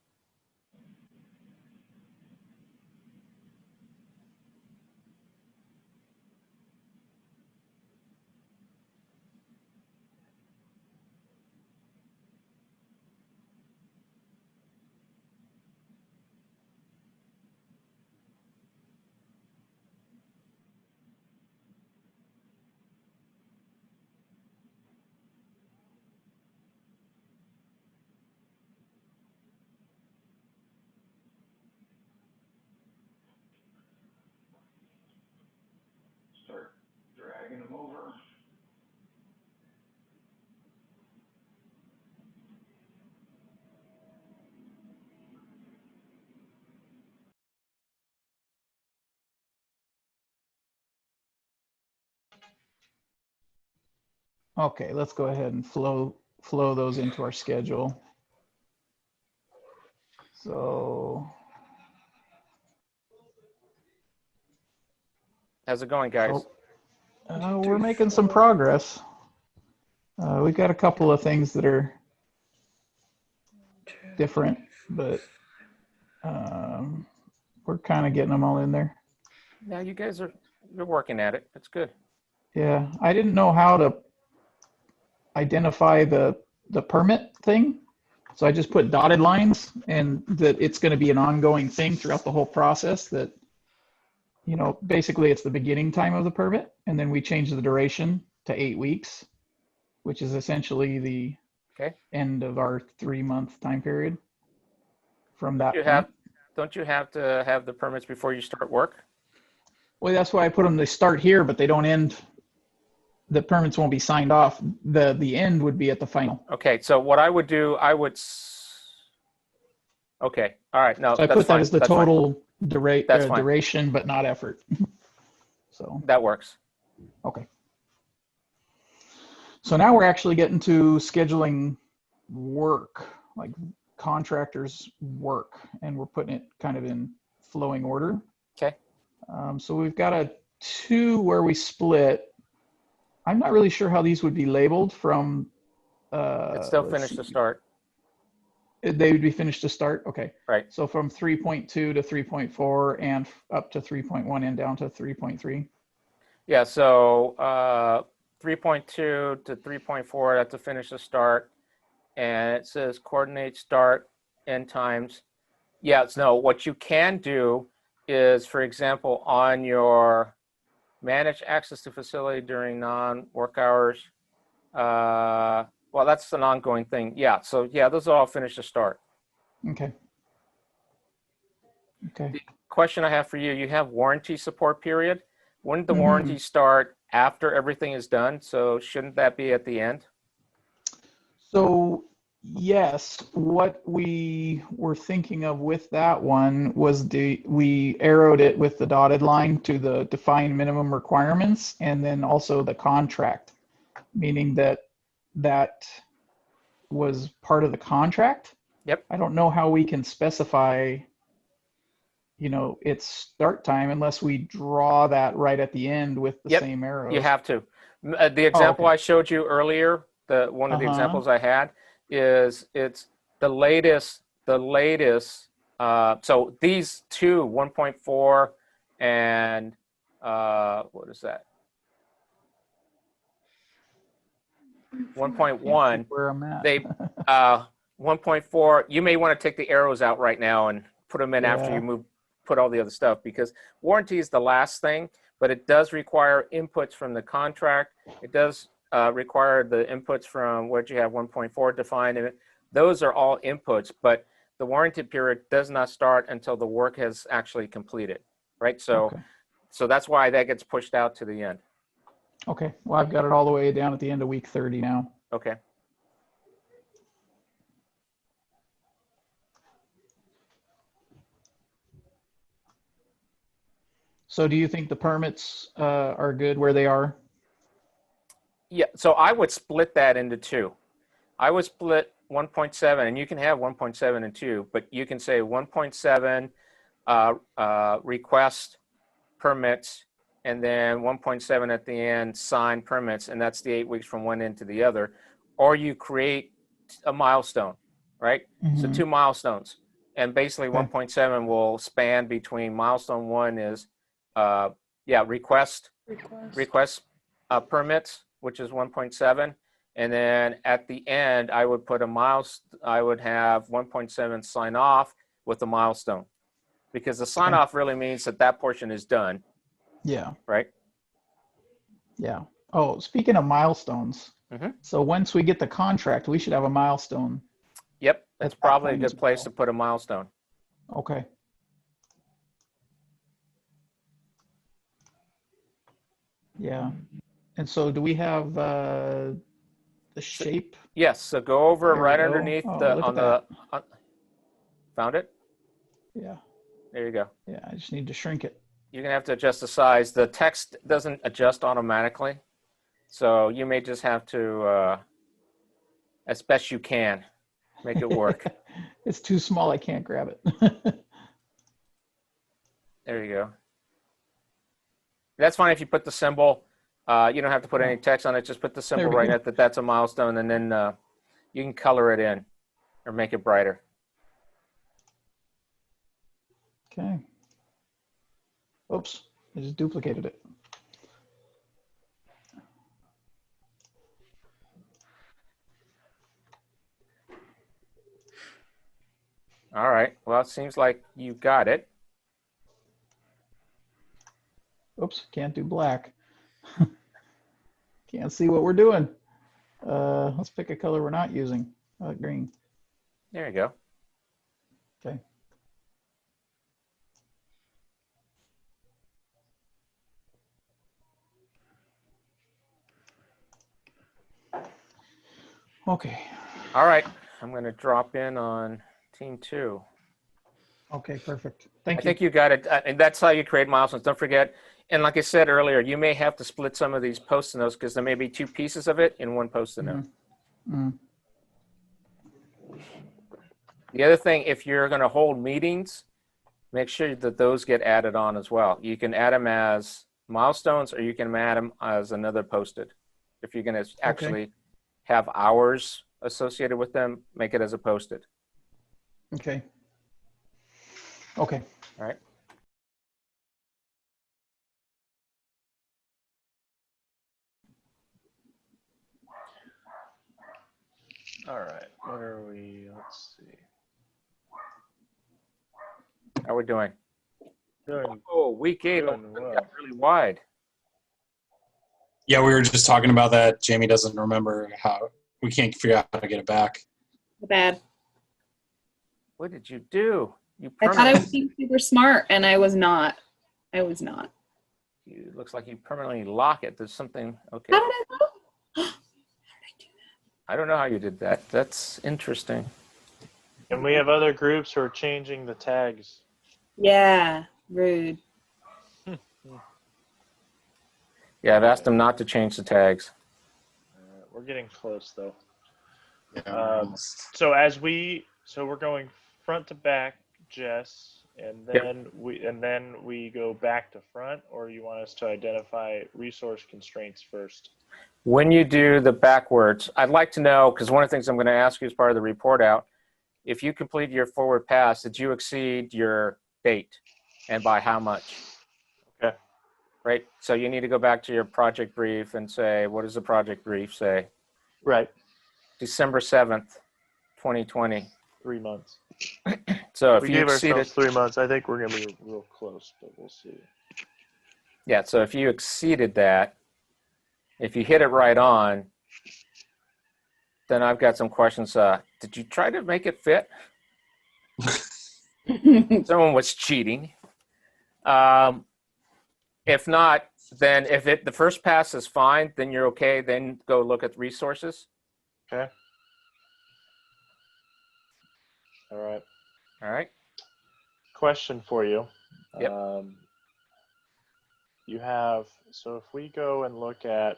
dragging them over. Okay, let's go ahead and flow those into our schedule. So, How's it going, guys? we're making some progress. We've got a couple of things that are different, but we're kind of getting them all in there. Yeah, you guys you're working at it. That's good. Yeah, I didn't know how to identify the permit thing. So I just put dotted lines, and that it's going to be an ongoing thing throughout the whole process, that, you know, basically it's the beginning time of the permit, and then we change the duration to 8 weeks, which is essentially the end of our 3-month time period from that point. Don't you have to have the permits before you start work? Well, that's why I put them, they start here, but they don't end. The permits won't be signed off. The end would be at the final. Okay, so what I would do, okay, all right, no, So I that's put that fine. as the That's total fine. duration, but not effort. So that works. okay. So now we're actually getting to scheduling work, like contractors' work, and we're putting it kind of in flowing order. Okay. So we've got a 2 where we split. I'm not really sure how these would be labeled from. It's still finished to start. They would be finished to start. Okay. Right. So from 3.2 to 3.4 and up to 3.1 and down to 3.3. Yeah. So 3.2 to 3.4. That's a finish to start, and it says coordinate start end times. Yeah. No. What you can do is, for example, on your manage access to facility during non-work hours. Well, that's an ongoing thing. Yeah. So yeah, those are all finished to start. Okay. Okay. The question I have for you, you have warranty support period. Wouldn't the warranty start after everything is done? So shouldn't that be at the end? So yes, what we were thinking of with that one was we arrowed it with the dotted line to the defined minimum requirements, and then also the contract, meaning that was part of the contract. Yep. I don't know how we can specify, you know, its start time unless we draw that right at the end with the same arrows. You have to. The example I showed you earlier, one of the examples I had, is it's the latest. So these two, 1.4 and what is that? 1.1. Where I'm at. They 1.4. You may want to take the arrows out right now and put them in after you put all the other stuff, because warranty is the last thing, but it does require inputs from the contract. It does require the inputs from what you have 1.4 defined in it. Those are all inputs, but the warranty period does not start until the work has actually completed, right? So, so that's why that gets pushed out to the end. Okay. Well, I've got it all the way down at the end of week 30 now. Okay. So do you think the permits are good where they are? Yeah, so I would split that into 2. I would split 1.7, and you can have 1.7 and 2, but you can say 1.7 request permits, and then 1.7 at the end sign permits, and that's the 8 weeks from one end to the other. Or you create a milestone, right? So 2 milestones, and basically 1.7 will span between milestone 1 is request permits, which is 1.7, and then at the end I would put I would have 1.7 sign off with a milestone, because the sign off really means that portion is done. Yeah. Right. Yeah. Oh, speaking of milestones, so once we get the contract, we should have a milestone. Yep, that's probably a good place to put a milestone. Okay. Yeah. And so do we have the shape? Yes, so go over There we right go. underneath Oh, the, look on at the, found it? Yeah. There you go. Yeah, I just need to shrink it. You're gonna have to adjust the size. The text doesn't adjust automatically. So you may just have to, as best you can, make it work. It's too small, I can't grab it. There you go. That's fine if you put the symbol. You don't have to put any text on it. Just put the symbol we right go. at that. That's a milestone, and then you can color it in or make it brighter. Okay. Oops, I just duplicated it. All right. Well, it seems like you got it. Oops, can't do black. Can't see what we're doing. Let's pick a color we're not using. Green. There you go. Okay. Okay. All right. I'm going to drop in on team 2. Okay, perfect. I Thank you. think you got it. And that's how you create milestones. Don't forget. And like I said earlier, you may have to split some of these post-it notes because there may be 2 pieces of it in one post-it note. Mm. The other thing, if you're going to hold meetings, make sure that those get added on as well. You can add them as milestones or you can add them as another post-it. If you're going to actually have hours associated with them, make it as a post-it. Okay. Okay. All right. All right, what are we? Let's see. How are we doing? Doing, Oh, week 8 doing well. got really wide. Yeah, we were just talking about that. Jamie doesn't remember how we can't figure out how to get it back. Bad. What did you do? You I thought I was being super smart, and I was not. I was not. It looks like you permanently lock it. There's something. Okay. How did I know? How did I do that? I don't know how you did that. That's interesting. And we have other groups who are changing the tags. Yeah, rude. Yeah, I've asked them not to change the tags. We're getting close though. Yeah, So we're going front to back, Jess, and then we go back to front, or you want us to identify resource constraints first? When you do the backwards, I'd like to know, because one of the things I'm going to ask you as part of the report out, if you complete your forward pass, did you exceed your date, and by how much? Okay. Right. So you need to go back to your project brief and say, what does the project brief say? Right. December 7th, 2020. 3 months. So if We you gave exceeded, ourselves 3 months. I think we're going to be real close, but we'll see. yeah, so if you exceeded that, if you hit it right on, then I've got some questions. Did you try to make it fit? Someone was cheating. If not, then if the first pass is fine, then you're okay. Then go look at resources. Okay. All right. All right. Question for you. Yep. You have, so if we go and look at,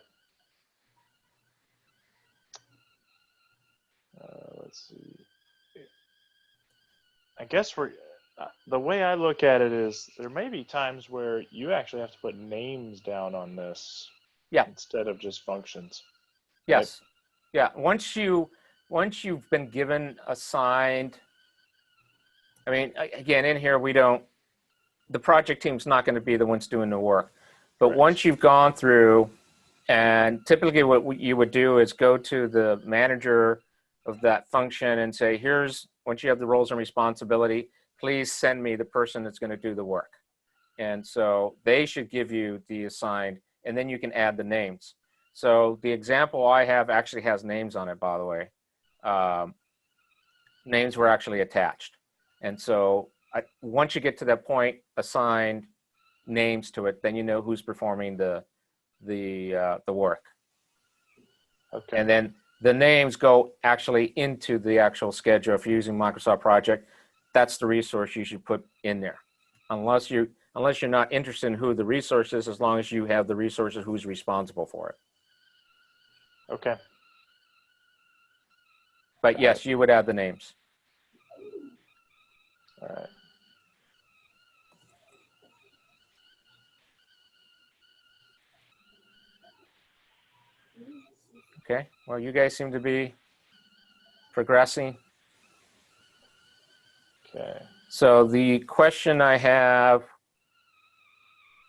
let's see. I guess the way I look at it is there may be times where you actually have to put names down on this. Yeah. Instead of just functions. Yes. Right? Yeah. Once you've been given assigned, I mean, again, in here, the project team's not going to be the ones doing the work. But Right. Once you've gone through, and typically what you would do is go to the manager of that function and say, once you have the roles and responsibility, please send me the person that's going to do the work. And so they should give you the assigned, and then you can add the names. So the example I have actually has names on it, by the way. Names were actually attached. And so once you get to that point, assign names to it, then you know who's performing the the work. Okay. And then the names go actually into the actual schedule. If you're using Microsoft Project, that's the resource you should put in there. Unless you're not interested in who the resource is, as long as you have the resources, who's responsible for it. Okay. But yes, you would add the names. All right. Okay, well, you guys seem to be progressing. Okay. So the question I have,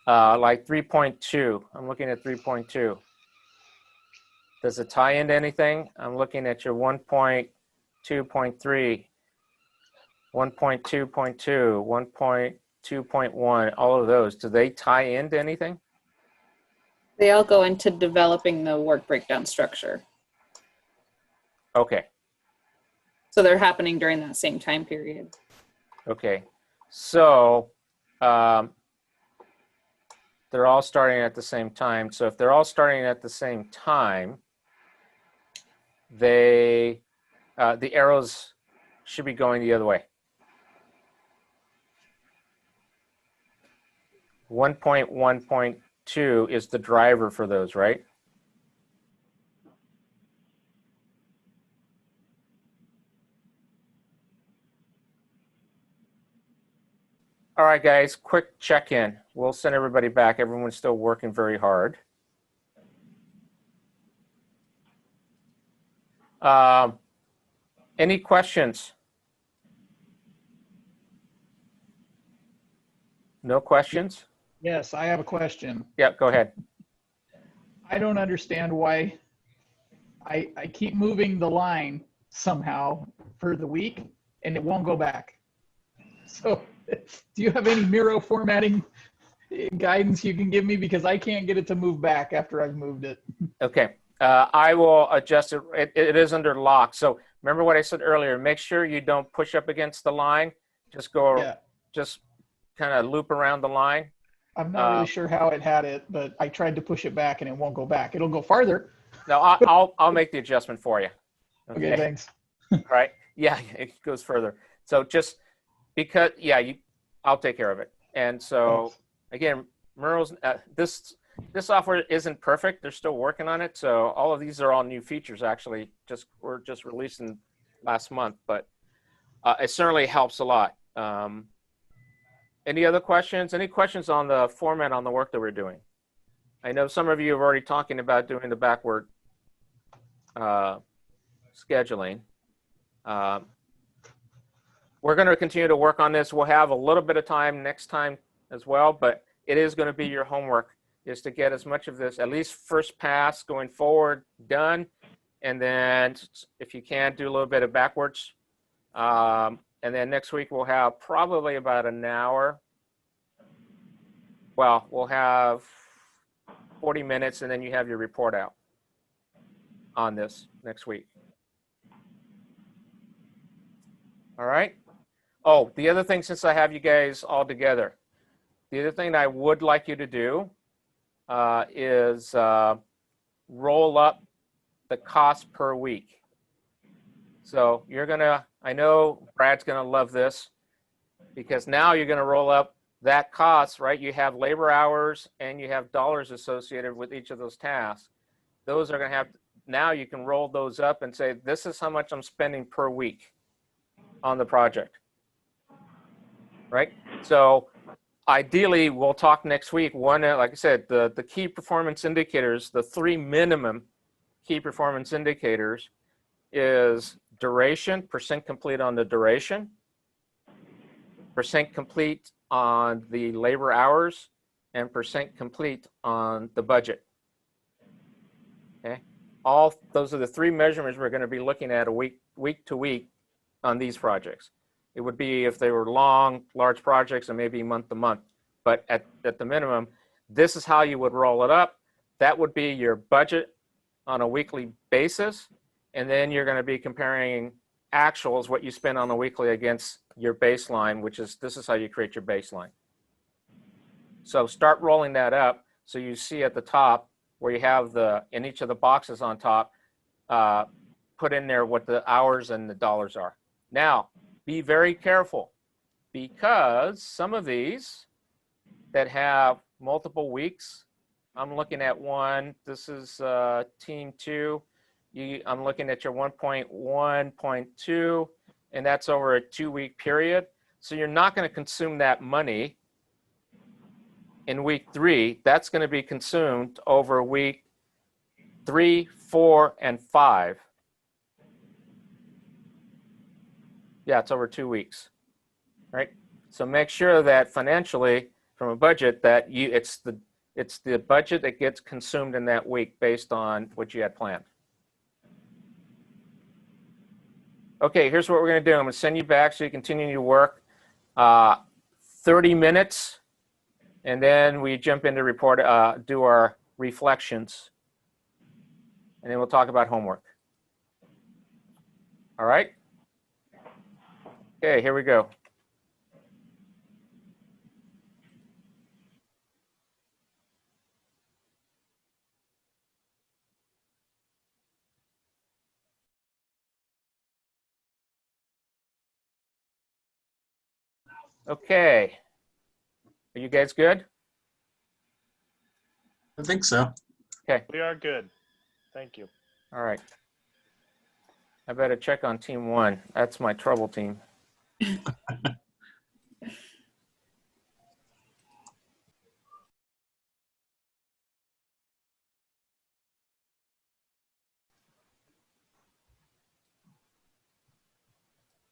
like 3.2, I'm looking at 3.2. Does it tie into anything? I'm looking at your 1.2.3, 1.2.2, 1.2.1, all of those. Do they tie into anything? They all go into developing the work breakdown structure. Okay. So they're happening during that same time period. Okay. So they're all starting at the same time. So if they're all starting at the same time, the arrows should be going the other way. 1.1.2 is the driver for those, right? All right, guys, quick check-in. We'll send everybody back. Everyone's still working very hard. Any questions? No questions? Yes, I have a question. Yeah, go ahead. I don't understand why I keep moving the line somehow for the week and it won't go back. So do you have any Miro formatting guidance you can give me? Because I can't get it to move back after I've moved it. Okay, I will adjust it. It is under lock. So remember what I said earlier, make sure you don't push up against the line. Just go, Yeah. Just kind of loop around the line. I'm not really sure how it had it, but I tried to push it back and it won't go back. It'll go farther. No, I'll make the adjustment for you. Okay, thanks. All right. Yeah, it goes further. So just because, yeah, I'll take care of it. And so Thanks. again, Miro's this software isn't perfect. They're still working on it. So all of these are all new features. Actually, we're just releasing last month, but it certainly helps a lot. Any other questions? Any questions on the format on the work that we're doing? I know some of you have already talking about doing the backward scheduling. We're going to continue to work on this. We'll have a little bit of time next time as well, but it is going to be your homework, is to get as much of this, at least first pass going forward, done. And then if you can, do a little bit of backwards. And then next week we'll have probably about an hour. Well, we'll have 40 minutes and then you have your report out on this next week. All right. Oh, the other thing, since I have you guys all together, the other thing I would like you to do is roll up the cost per week. So you're gonna, I know Brad's gonna love this, because now you're gonna roll up that cost, right? You have labor hours and you have dollars associated with each of those tasks. Those are gonna have, now you can roll those up and say, this is how much I'm spending per week on the project, right? So ideally, we'll talk next week. One, like I said, the key performance indicators, the 3 minimum key performance indicators is duration, percent complete on the duration, percent complete on the labor hours, and percent complete on the budget. Okay, all those are the 3 measurements we're going to be looking at a week to week on these projects. It would be if they were long, large projects, and maybe month to month. But at the minimum, this is how you would roll it up. That would be your budget on a weekly basis. And then you're going to be comparing actuals, what you spend on a weekly, against your baseline, which is, this is how you create your baseline. So start rolling that up so you see at the top where you have in each of the boxes on top, put in there what the hours and the dollars are. Now, be very careful, because some of these that have multiple weeks, I'm looking at one, this is team 2. I'm looking at your 1.1.2, and that's over a 2-week period. So you're not going to consume that money in week 3. That's going to be consumed over week 3, 4, and 5. Yeah, it's over 2 weeks, right? So make sure that financially, from a budget, that it's the budget that gets consumed in that week based on what you had planned. Okay, here's what we're going to do. I'm going to send you back so you continue your work. 30 minutes, and then we jump into do our reflections, and then we'll talk about homework. All right? Okay, here we go. Okay. Are you guys good? I think so. Okay. We are good. Thank you. All right. I better check on team 1. That's my trouble team.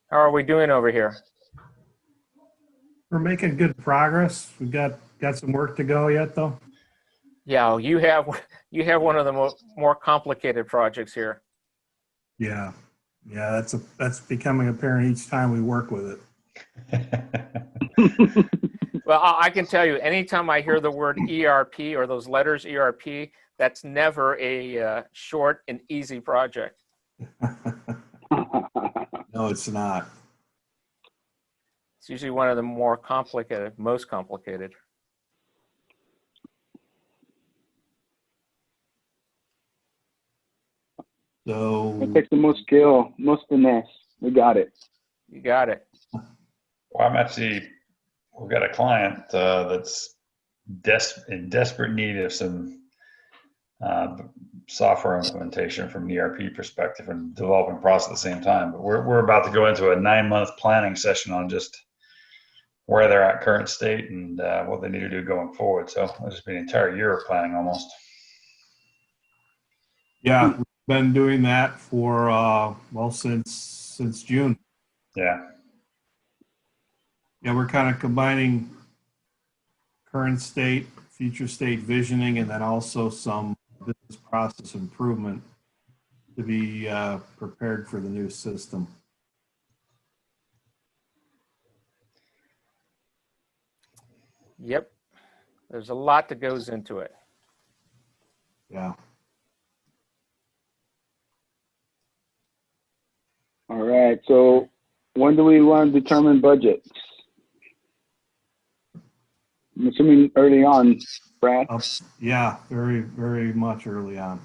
How are we doing over here? We're making good progress. We've got some work to go yet, though. Yeah, you have one of the more complicated projects here. Yeah, that's becoming apparent each time we work with it. Well, I can tell you, anytime I hear the word ERP or those letters ERP, that's never a short and easy project. No, it's not. It's usually one of the more complicated, most complicated. So it takes the most skill, most finesse. We got it. You got it. Well, we've got a client that's in desperate need of some software implementation from an ERP perspective and developing process at the same time. But we're about to go into a 9-month planning session on just where they're at current state and what they need to do going forward. So it'll just be an entire year of planning almost. Yeah, we've been doing that for since June. Yeah. Yeah, we're kind of combining current state, future state visioning, and then also some business process improvement to be prepared for the new system. Yep. There's a lot that goes into it. Yeah. All right. So when do we want to determine budgets? I'm assuming early on, Brad. Yeah, very, very much early on.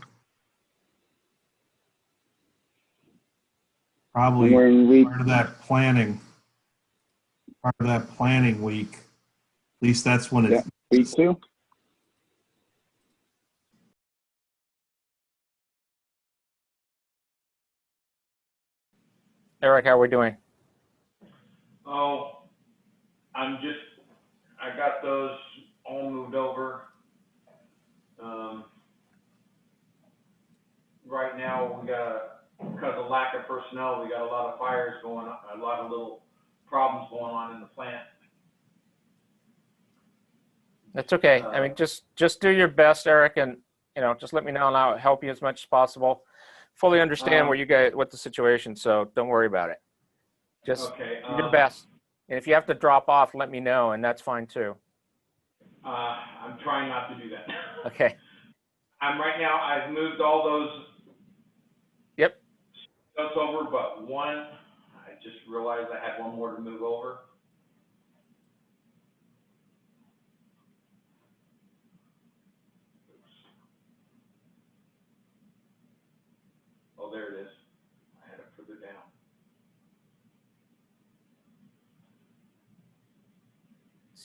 Probably part of that planning week. At least that's when it's week 2. Eric, how are we doing? Oh, I got those all moved over. Right now, because of lack of personnel, we got a lot of fires going on, a lot of little problems going on in the plant. That's okay. I mean, just do your best, Eric, and just let me know and I'll help you as much as possible. Fully understand what the situation, so don't worry about it. Just do your best. And if you have to drop off, let me know, and that's fine too. I'm trying not to do that. Okay. I've moved all those. Yep. That's over, but one, I just realized I had one more to move over.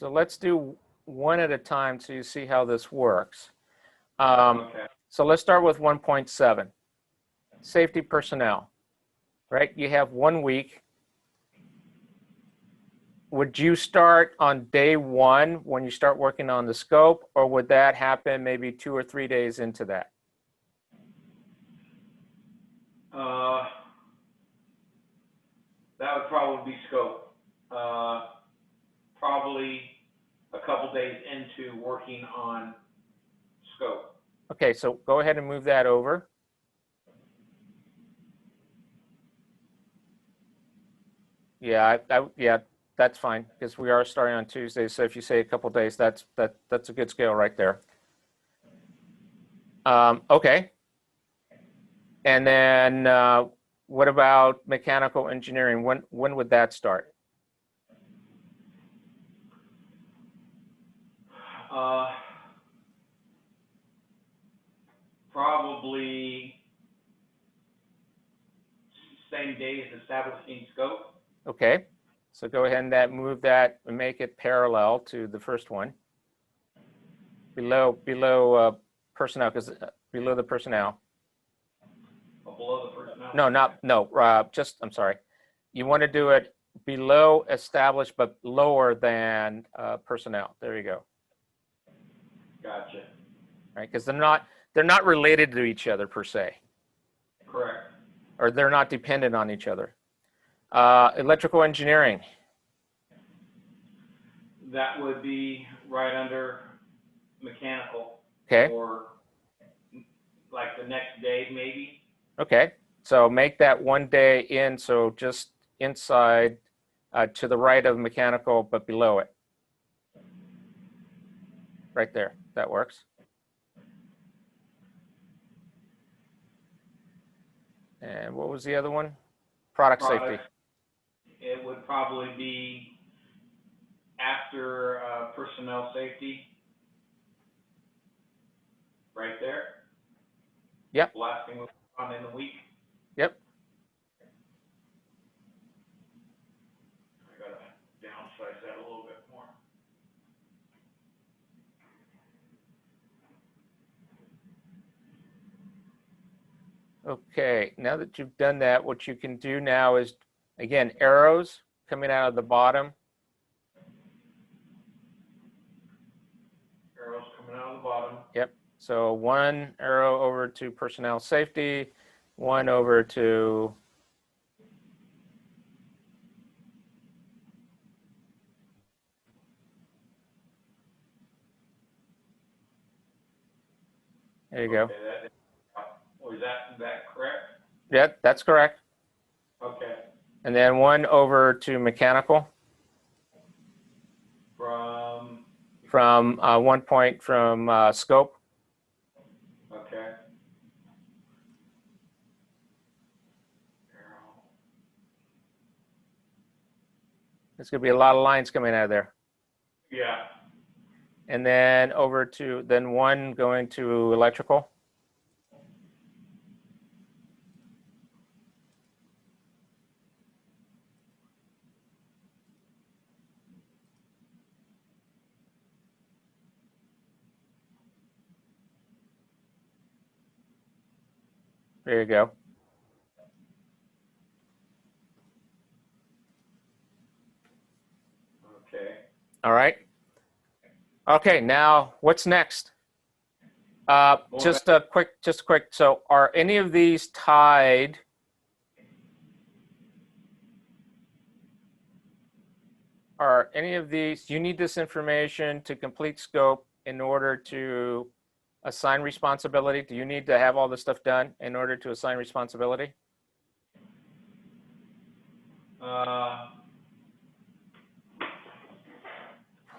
So let's do one at a time so you see how this works. Okay. So let's start with 1.7. Safety personnel, right? You have 1 week. Would you start on day 1 when you start working on the scope, or would that happen maybe 2 or 3 days into that? That would probably be scope. Probably a couple days into working on scope. Okay, so go ahead and move that over. Yeah, yeah, that's fine because we are starting on Tuesday. So if you say a couple days, that's a good scale right there. Okay. And then what about mechanical engineering? When would that start? Probably same day as establishing scope. Okay, so go ahead and move that and make it parallel to the first one. Below personnel, because below the personnel. Or below the personnel. I'm sorry. You want to do it below established, but lower than personnel. There you go. Gotcha. Right, because they're not related to each other per se. Correct. Or they're not dependent on each other. Electrical engineering. That would be right under mechanical. Okay. Or like the next day, maybe. Okay. So make that 1 day in, so just inside to the right of mechanical, but below it. Right there. That works. And what was the other one? Product safety. It would probably be after personnel safety. Right there. Yep. Last thing was on in the week. Yep. I gotta downsize that a little bit more. Okay, now that you've done that, what you can do now is, again, arrows coming out of the bottom. Arrows coming out of the bottom. Yep. So 1 arrow over to personnel safety, 1 over to there you go. Okay, was that correct? Yeah, that's correct. Okay. And then 1 over to mechanical. From 1 point from scope. Okay. There's going to be a lot of lines coming out of there. Yeah. And then over to, then 1 going to electrical. There you go. Okay. All right. Okay, now what's next? Just a quick. So are any of these tied? Are any of these, you need this information to complete scope in order to assign responsibility? Do you need to have all this stuff done in order to assign responsibility?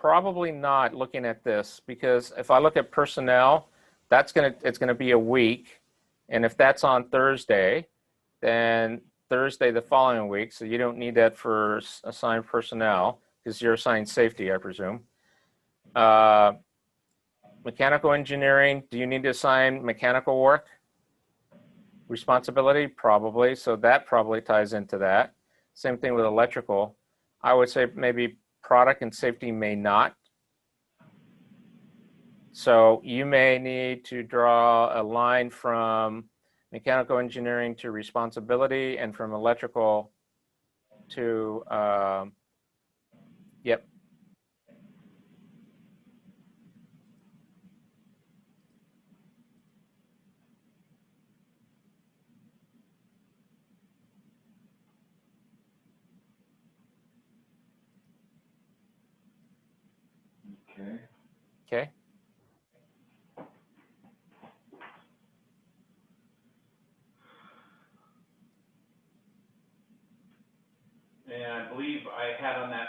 Probably not looking at this, because if I look at personnel, it's gonna be a week. And if that's on Thursday, then Thursday the following week, so you don't need that for assigned personnel because you're assigned safety, I presume. Mechanical engineering, do you need to assign mechanical work? Responsibility, probably, so that probably ties into that. Same thing with electrical. I would say maybe product and safety may not. So you may need to draw a line from mechanical engineering to responsibility and from electrical to, yep. Okay. Okay. And I believe I had on that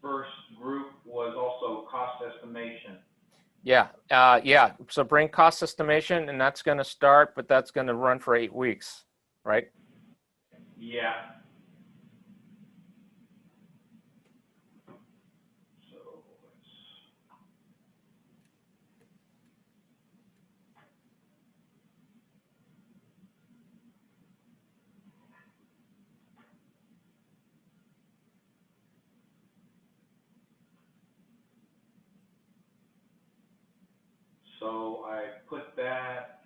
first group was also cost estimation. Yeah, yeah. So bring cost estimation, and that's going to start, but that's going to run for 8 weeks, right? Yeah. So let's. So I put that.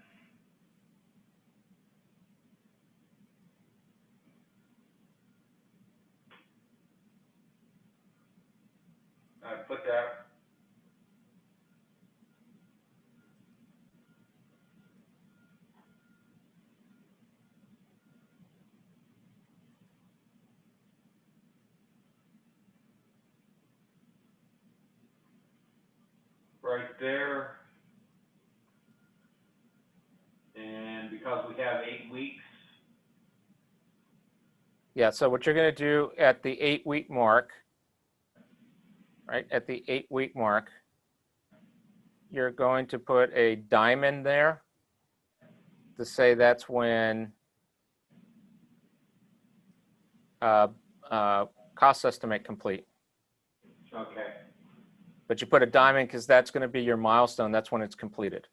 I put that. Right there. And because we have 8 weeks. Yeah, so what you're going to do at the 8-week mark, right, at the 8-week mark, you're going to put a diamond there to say that's when cost estimate complete. Okay. But you put a diamond because that's going to be your milestone. That's when it's completed.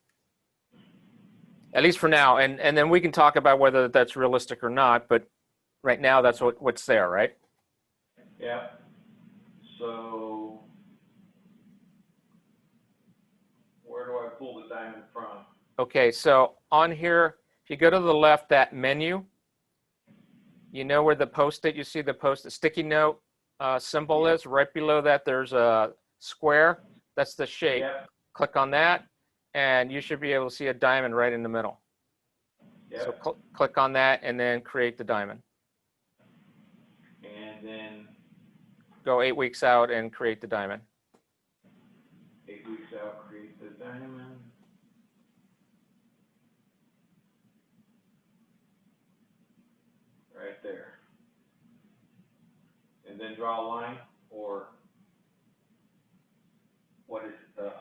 At least for now. And then we can talk about whether that's realistic or not. But right now, that's what's there, right? Yeah. So where do I pull the diamond from? Okay, so on here, if you go to the left, that menu, you know where the Post-it, you see the Post-it sticky note symbol is. Right below that, there's a square. That's the shape. Yep. Click on that, and you should be able to see a diamond right in the middle. Yep. So click on that, and then create the diamond. And then Go 8 weeks out and create the diamond. 8 weeks out, create the diamond. Right there. And then draw a line, or what is the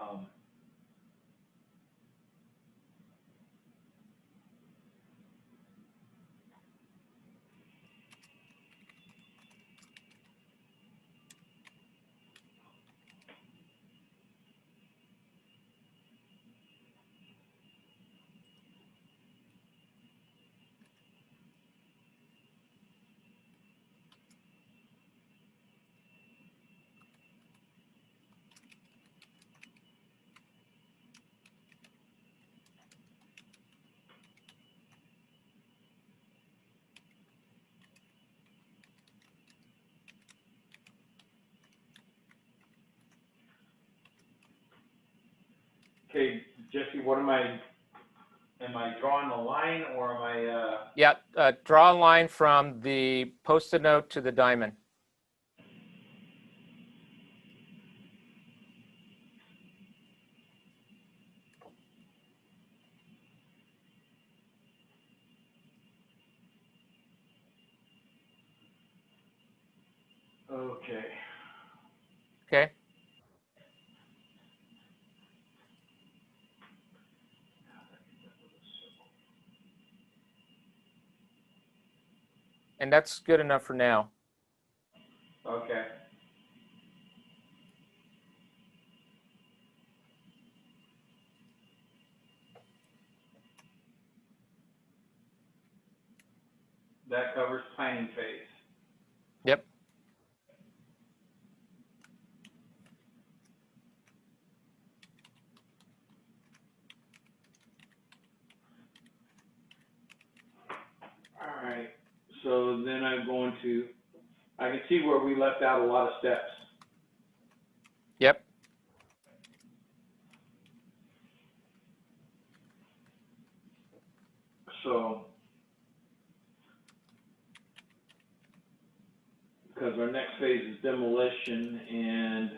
Okay, Jesse, what am I drawing a line, or am I, Yeah, draw a line from the Post-it note to the diamond. okay. Okay. And that's good enough for now. Okay. That covers planning phase. Yep. where we left out a lot of steps. Yep. So, because our next phase is demolition, and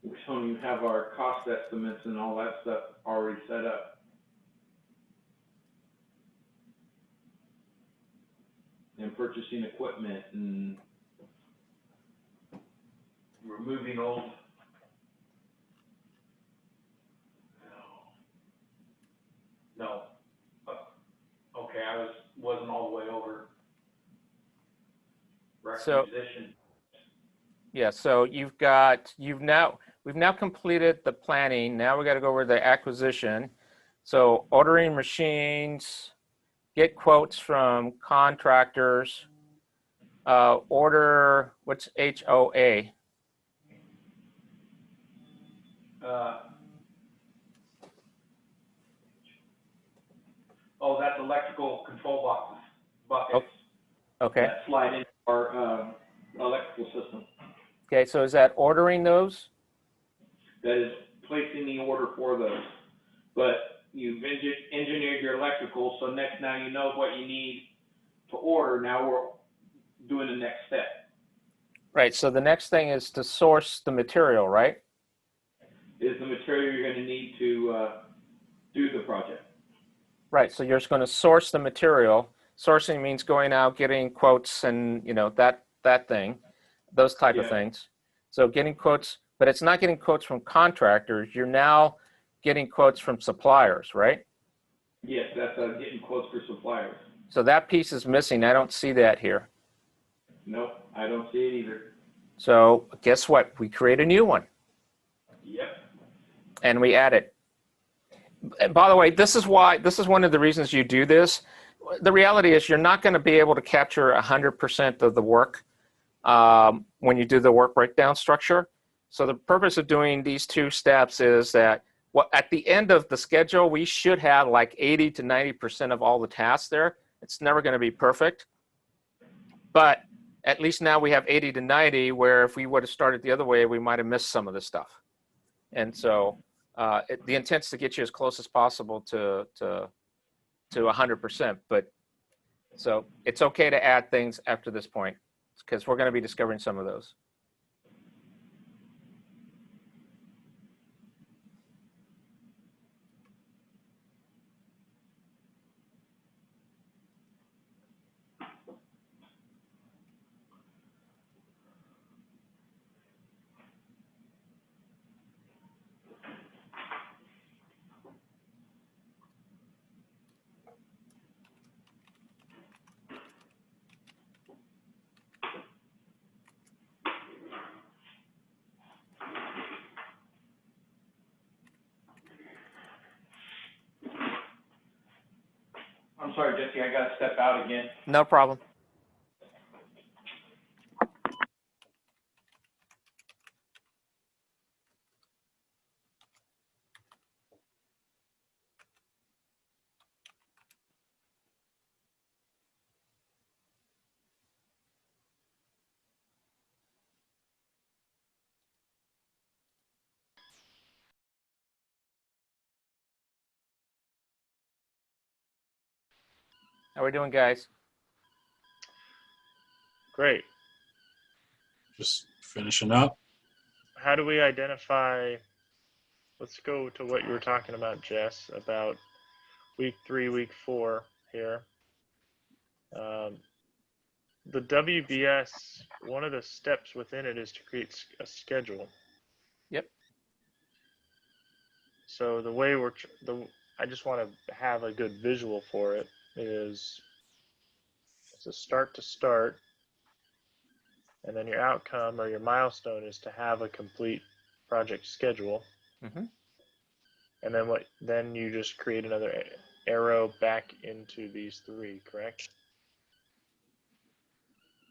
we don't even have our cost estimates and all that stuff already set up. And purchasing equipment and removing old. No. Okay, I wasn't all the way over. Requisition. Yeah, so we've now completed the planning. Now we got to go over the acquisition. So ordering machines, get quotes from contractors, order, what's HOA? Oh, that's electrical control boxes, buckets. Okay. That slide into our electrical system. Okay, so is that ordering those? That is placing the order for those. But you've engineered your electrical, so now you know what you need to order. Now we're doing the next step. Right, so the next thing is to source the material, right? Is the material you're going to need to do the project. Right, so you're just going to source the material. Sourcing means going out, getting quotes and, that thing, those type of things. So getting quotes, but it's not getting quotes from contractors. You're now getting quotes from suppliers, right? Yes, that's getting quotes for suppliers. So that piece is missing. I don't see that here. Nope, I don't see it either. So guess what? We create a new one. Yep. And we add it. And by the way, this is one of the reasons you do this. The reality is you're not going to be able to capture 100% of the work when you do the work breakdown structure. So the purpose of doing these two steps is that at the end of the schedule, we should have like 80 to 90% of all the tasks there. It's never going to be perfect. But at least now we have 80 to 90, where if we would have started the other way, we might have missed some of this stuff. And so the intent is to get you as close as possible to 100%. But so it's okay to add things after this point, because we're going to be discovering some of those. I'm sorry, Jesse, I got to step out again. No problem. How are we doing, guys? Great. Just finishing up. How do we identify? Let's go to what you were talking about, Jess, about week 3, week 4 here. The WBS, one of the steps within it is to create a schedule. Yep. So the way I just want to have a good visual for it is it's a start to start, and then your outcome or your milestone is to have a complete project schedule. Mm-hmm. And then then you just create another arrow back into these 3, correct?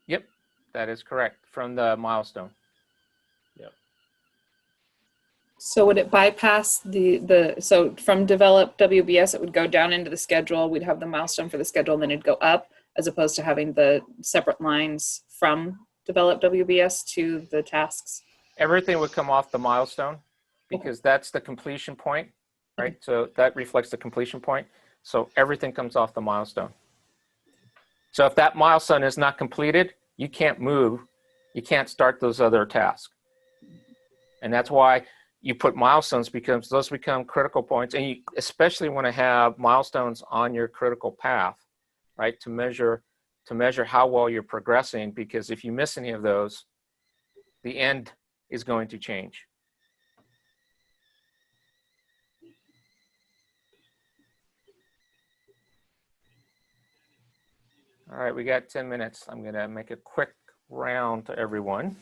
Yep, that is correct, from the milestone. Yep. So would it bypass so from develop WBS, it would go down into the schedule, we'd have the milestone for the schedule, and then it'd go up, as opposed to having the separate lines from develop WBS to the tasks? Everything would come off the milestone because that's the completion point, right? So that reflects the completion point. So everything comes off the milestone. So if that milestone is not completed, you can't move, you can't start those other tasks. And that's why you put milestones, because those become critical points. And you especially want to have milestones on your critical path, right? To measure how well you're progressing, because if you miss any of those, the end is going to change. All right, we got 10 minutes. I'm gonna make a quick round to everyone.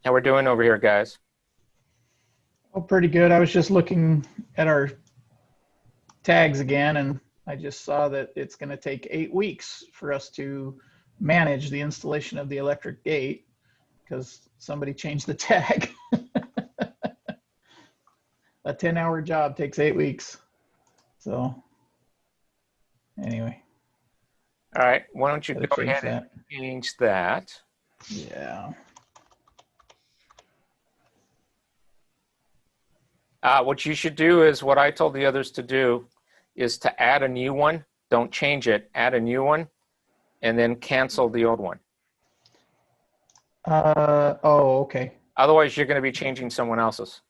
How we're doing over here, guys? Oh, pretty good. I was just looking at our tags again, and I just saw that it's going to take 8 weeks for us to manage the installation of the electric gate because somebody changed the tag. A 10-hour job takes 8 weeks. So anyway. All right, why don't you Gotta go change ahead and change that. Yeah. What you should do is what I told the others to do is to add a new one. Don't change it, add a new one, and then cancel the old one. Oh, okay. Otherwise, you're going to be changing someone else's.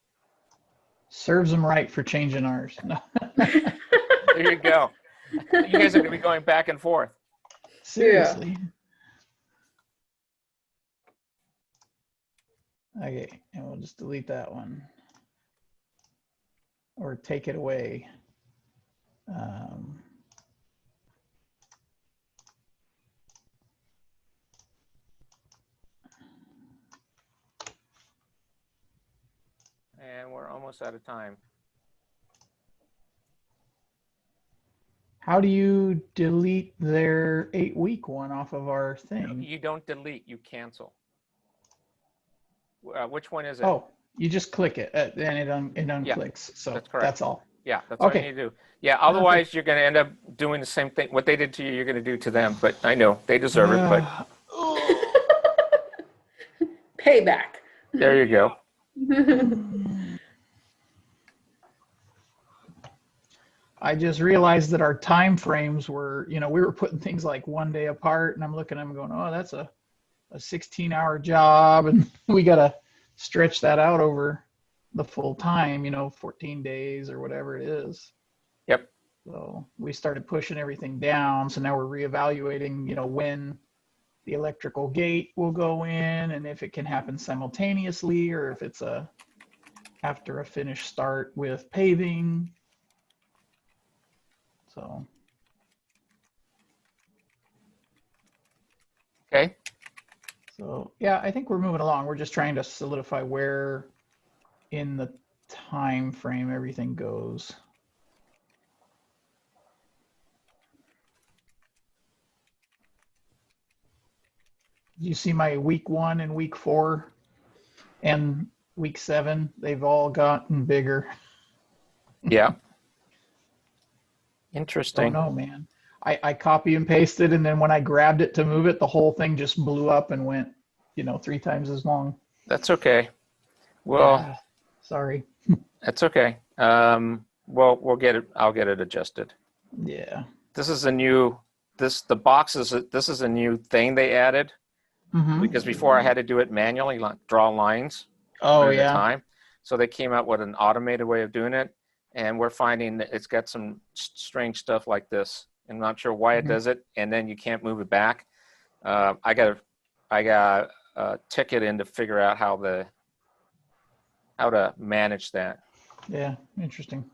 Serves them right for changing ours. No. There you go. You guys are going to be going back and forth. Seriously. Okay, and we'll just delete that one. Or take it away. And we're almost out of time. How do you delete their 8-week one off of our thing? You don't delete, you cancel. Which one is it? Oh, you just click it and it unclicks. So that's correct. That's all. Yeah, that's all Okay. you need to do. Yeah, otherwise you're going to end up doing the same thing. What they did to you, you're going to do to them. But I know they deserve it. But Payback. there you go. I just realized that our time frames were, we were putting things like 1 day apart, and I'm looking at them going, oh, that's a 16-hour job, and we got to stretch that out over the full time, 14 days or whatever it is. Yep. So we started pushing everything down. So now we're reevaluating, when the electrical gate will go in and if it can happen simultaneously or if it's after a finished start with paving. So. Okay. So yeah, I think we're moving along. We're just trying to solidify where in the time frame everything goes. You see my week 1 and week 4 and week 7, they've all gotten bigger. Yeah. Interesting. Oh no, man. I copy and pasted, and then when I grabbed it to move it, the whole thing just blew up and went, 3 times as long. That's okay. Well, yeah, sorry. That's okay. We'll get it. I'll get it adjusted. Yeah. This is a new. This is a new thing they added. Mm-hmm. Because before I had to do it manually, like draw lines. Oh at a yeah. time. So they came out with an automated way of doing it, and we're finding that it's got some strange stuff like this. I'm not sure why it does it, and then you can't move it back. I got a ticket in to figure out how to manage that. Yeah, interesting.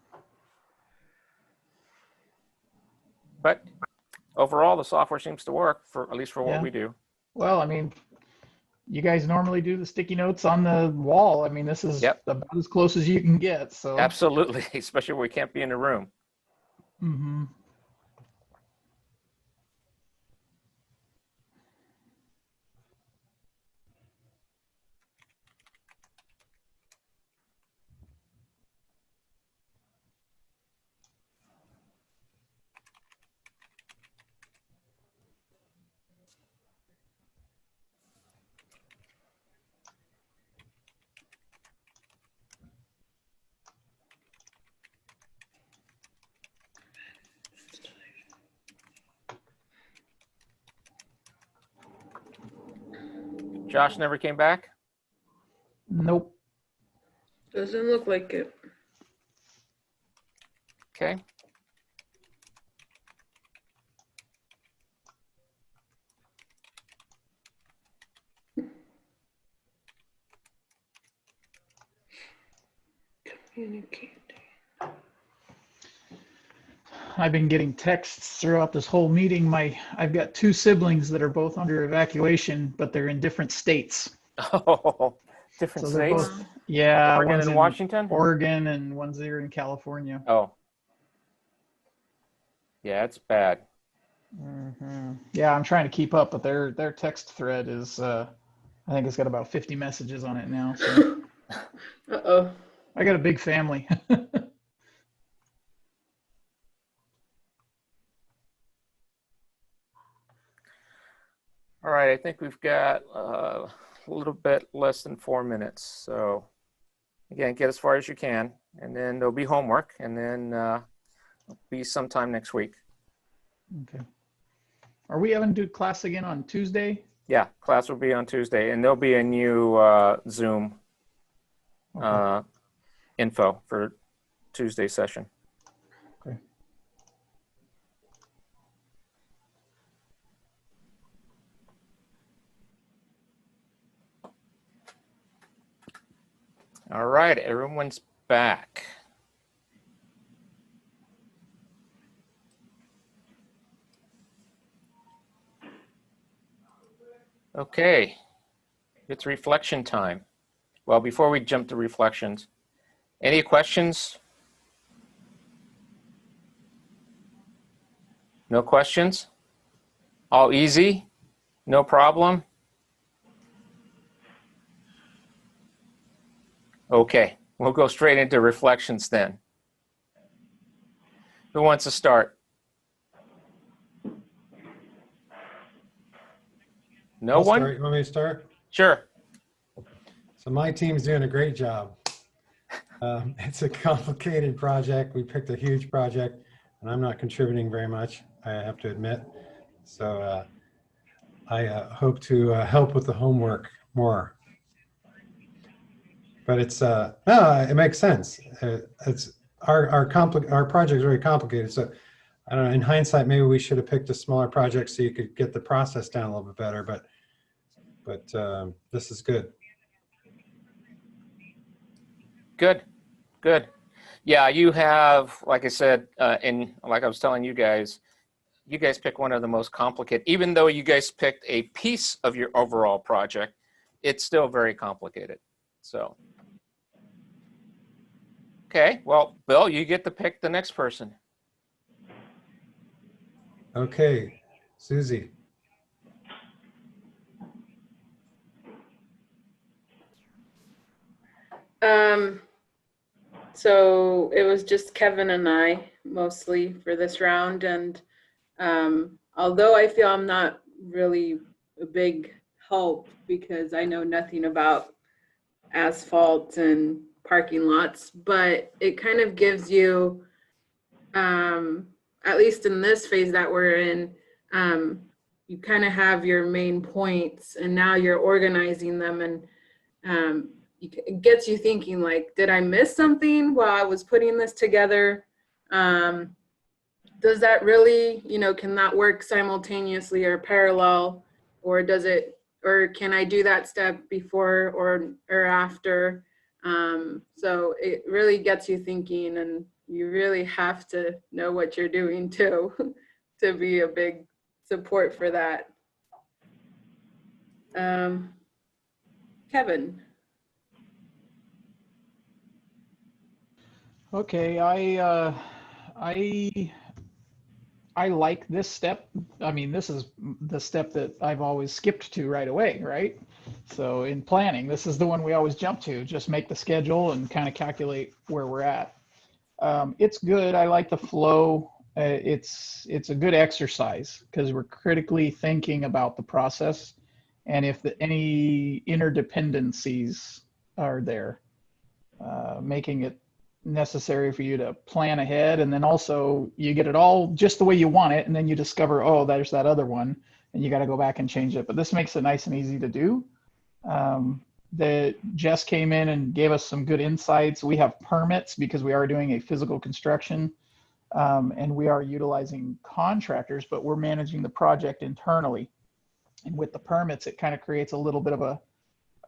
But overall, the software seems to work for at least for what we do. Well, I mean, you guys normally do the sticky notes on the wall. I mean, this is about as close as you can get. So absolutely, especially when we can't be in the room. Mm-hmm. Josh never came back? Nope. Doesn't look like it. Okay. Communicate. I've been getting texts throughout this whole meeting. I've got two siblings that are both under evacuation, but they're in different states. Oh, different So they're states? both, yeah, Oregon one's and in Washington? Oregon and one's there in California. Oh. Yeah, it's bad. Yeah, I'm trying to keep up, but their text thread is, I think it's got about 50 messages on it now. So Uh-oh. I got a big family. All right, I think we've got a little bit less than 4 minutes. So again, get as far as you can, and then there'll be homework, and then be sometime next week. Okay. Are we having to do class again on Tuesday? Yeah, class will be on Tuesday, and there'll be a new Zoom info for Tuesday session. Okay. All right, everyone's back. Okay, it's reflection time. Well, before we jump to reflections, any questions? No questions? All easy? No problem? Okay, we'll go straight into reflections then. Who wants to start? No I'll one? start. You want me to start? Sure. So my team's doing a great job. It's a complicated project. We picked a huge project, and I'm not contributing very much, I have to admit. So I hope to help with the homework more. But it's no, it makes sense. It's our project is very complicated. So I don't know. In hindsight, maybe we should have picked a smaller project so you could get the process down a little bit better. But this is good. Good, good. Yeah, you have, like I said, and like I was telling you guys pick one of the most complicated, even though you guys picked a piece of your overall project, it's still very complicated. So, okay, well, Bill, you get to pick the next person. Okay, Susie. So it was just Kevin and I mostly for this round. And although I feel I'm not really a big help because I know nothing about asphalt and parking lots, but it kind of gives you, at least in this phase that we're in, you kind of have your main points and now you're organizing them, and it gets you thinking, like, did I miss something while I was putting this together? Does that really, can that work simultaneously or parallel, or can I do that step before or after? So it really gets you thinking, and you really have to know what you're doing too, to be a big support for that. Kevin. Okay, I like this step. I mean, this is the step that I've always skipped to right away, right? So in planning, this is the one we always jump to, just make the schedule and kind of calculate where we're at. It's good. I like the flow. It's a good exercise because we're critically thinking about the process and if any interdependencies are there, making it necessary for you to plan ahead, and then also you get it all just the way you want it, and then you discover, oh, there's that other one, and you got to go back and change it. But this makes it nice and easy to do. Jess came in and gave us some good insights. We have permits because we are doing a physical construction, and we are utilizing contractors, but we're managing the project internally. And with the permits, it kind of creates a little bit of a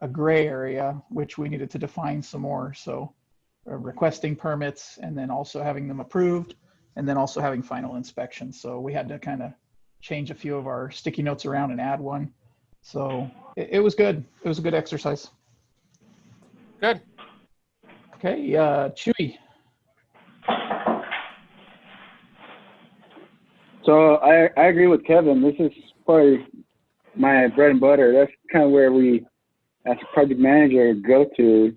gray area, which we needed to define some more. So requesting permits and then also having them approved and then also having final inspection. So we had to kind of change a few of our sticky notes around and add one. So it was good. It was a good exercise. Good. Okay, Chewy. So I agree with Kevin. This is probably my bread and butter. That's kind of where we, as a project manager, go to.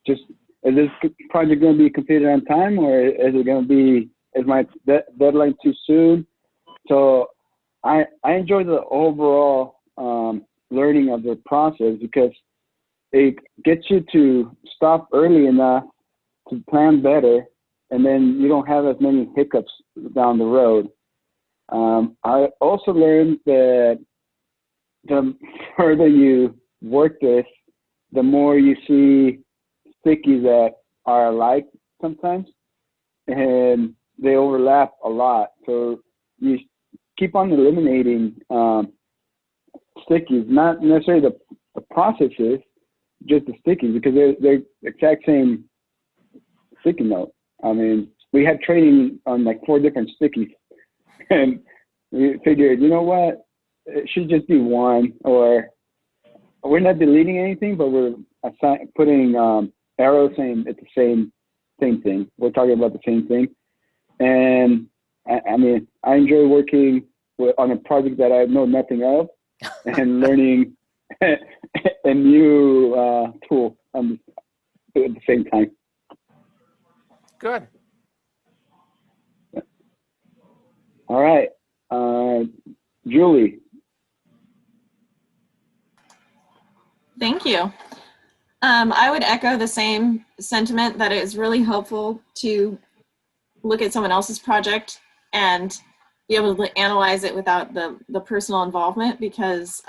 Just, is this project going to be completed on time, or is it going to be, is my deadline too soon? So I enjoy the overall learning of the process because it gets you to stop early enough to plan better, and then you don't have as many hiccups down the road. I also learned that the further you work this, the more you see stickies that are alike sometimes, and they overlap a lot. So you keep on eliminating stickies, not necessarily the processes, just the stickies, because they're exact same sticky note. I mean, we had training on like 4 different stickies, and we figured, you know what, it should just be one, or we're not deleting anything, but we're putting arrows saying it's the same thing. We're talking about the same thing. And I mean, I enjoy working on a project that I know nothing of and learning a new tool at the same time. Good. All right. Julie. Thank you. I would echo the same sentiment that it is really helpful to look at someone else's project and be able to analyze it without the personal involvement, because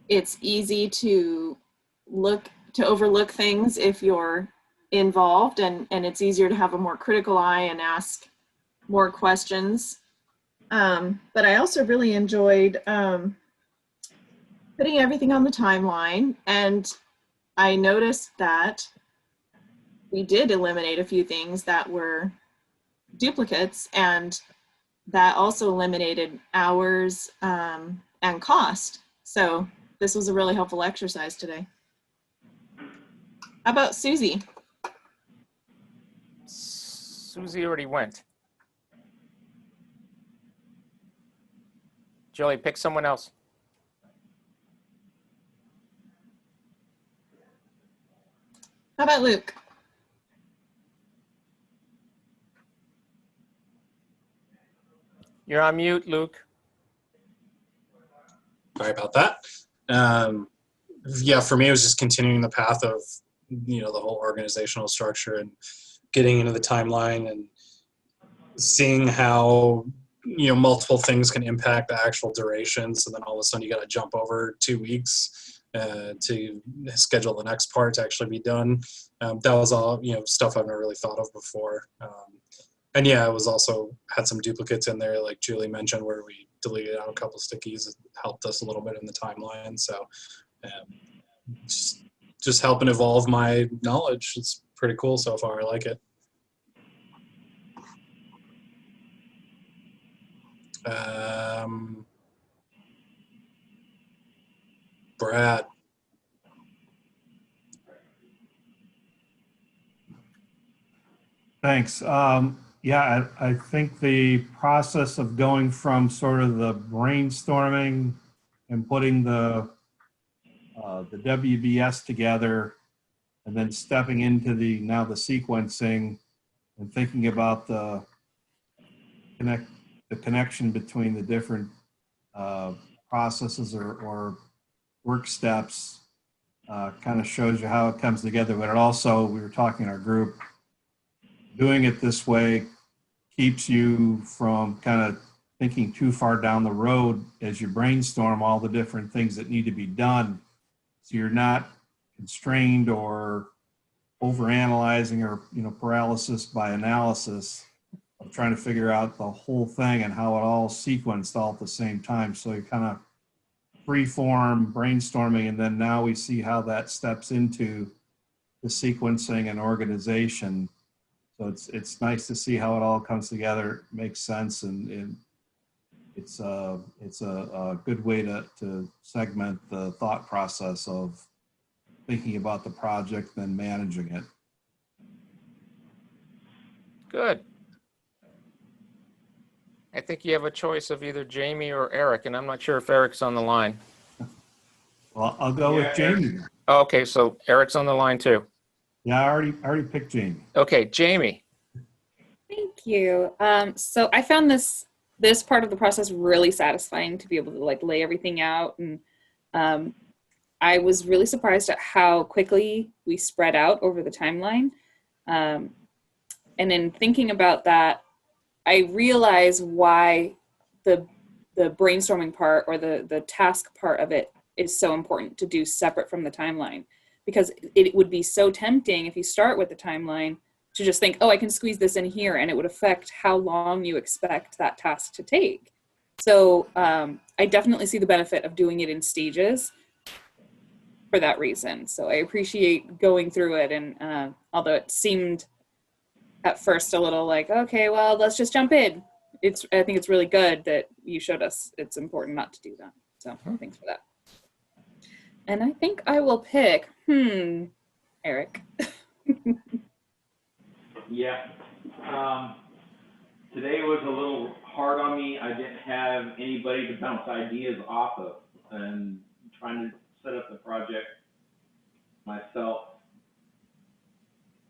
it's easy to overlook things if you're involved, and it's easier to have a more critical eye and ask more questions. But I also really enjoyed putting everything on the timeline, and I noticed that we did eliminate a few things that were duplicates, and that also eliminated hours and cost. So this was a really helpful exercise today. How about Susie? Susie already went. Julie, pick someone else. How about Luke? You're on mute, Luke. Sorry about that. Yeah, for me, it was just continuing the path of, the whole organizational structure and getting into the timeline and seeing how, multiple things can impact the actual duration. So then all of a sudden you got to jump over 2 weeks to schedule the next part to actually be done. That was all, stuff I've never really thought of before. And yeah, it was also had some duplicates in there, like Julie mentioned, where we deleted out a couple stickies. It helped us a little bit in the timeline. So just helping evolve my knowledge. It's pretty cool so far. I like it. Brad. Thanks. Yeah, I think the process of going from sort of the brainstorming and putting the WBS together, and then stepping into the sequencing and thinking about the connection between the different processes or work steps kind of shows you how it comes together. But it also, we were talking in our group, doing it this way keeps you from kind of thinking too far down the road as you brainstorm all the different things that need to be done. So you're not constrained or overanalyzing or, paralysis by analysis of trying to figure out the whole thing and how it all sequenced all at the same time. So you kind of free-form brainstorming, and then now we see how that steps into the sequencing and organization. So it's nice to see how it all comes together, makes sense, and it's a good way to segment the thought process of thinking about the project and managing it. Good. I think you have a choice of either Jamie or Eric, and I'm not sure if Eric's on the line. Well, I'll go with Jamie. Oh, okay, so Eric's on the line too. Yeah, I already picked Jamie. Okay, Jamie. Thank you. So I found this part of the process really satisfying to be able to like lay everything out, and I was really surprised at how quickly we spread out over the timeline. And in thinking about that, I realize why the brainstorming part or the task part of it is so important to do separate from the timeline, because it would be so tempting if you start with the timeline to just think, oh, I can squeeze this in here, and it would affect how long you expect that task to take. So I definitely see the benefit of doing it in stages for that reason. So I appreciate going through it, and although it seemed at first a little like, okay, well, let's just jump in. I think it's really good that you showed us it's important not to do that. So thanks for that. And I think I will pick, Eric. Yeah. Today was a little hard on me. I didn't have anybody to bounce ideas off of, and trying to set up the project myself,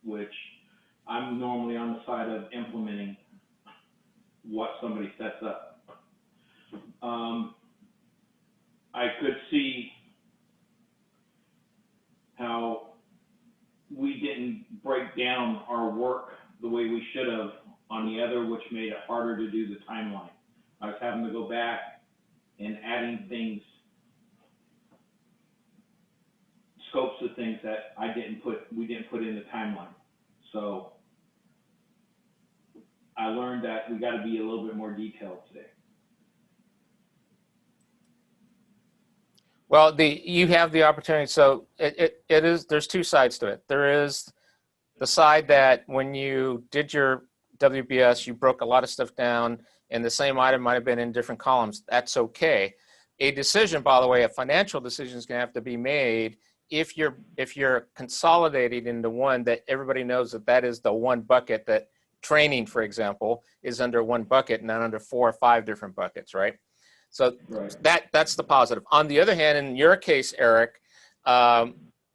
which I'm normally on the side of implementing what somebody sets up. I could see how we didn't break down our work the way we should have on the other, which made it harder to do the timeline. I was having to go back and adding things, scopes of things that we didn't put in the timeline. So I learned that we got to be a little bit more detailed today. Well, you have the opportunity. So there's two sides to it. There is the side that when you did your WBS, you broke a lot of stuff down, and the same item might have been in different columns. That's okay. A decision, by the way, a financial decision is going to have to be made if you're consolidating into one that everybody knows that is the one bucket, that training, for example, is under one bucket, not under 4 or 5 different buckets, right? So that's the positive. On the other hand, in your case, Eric,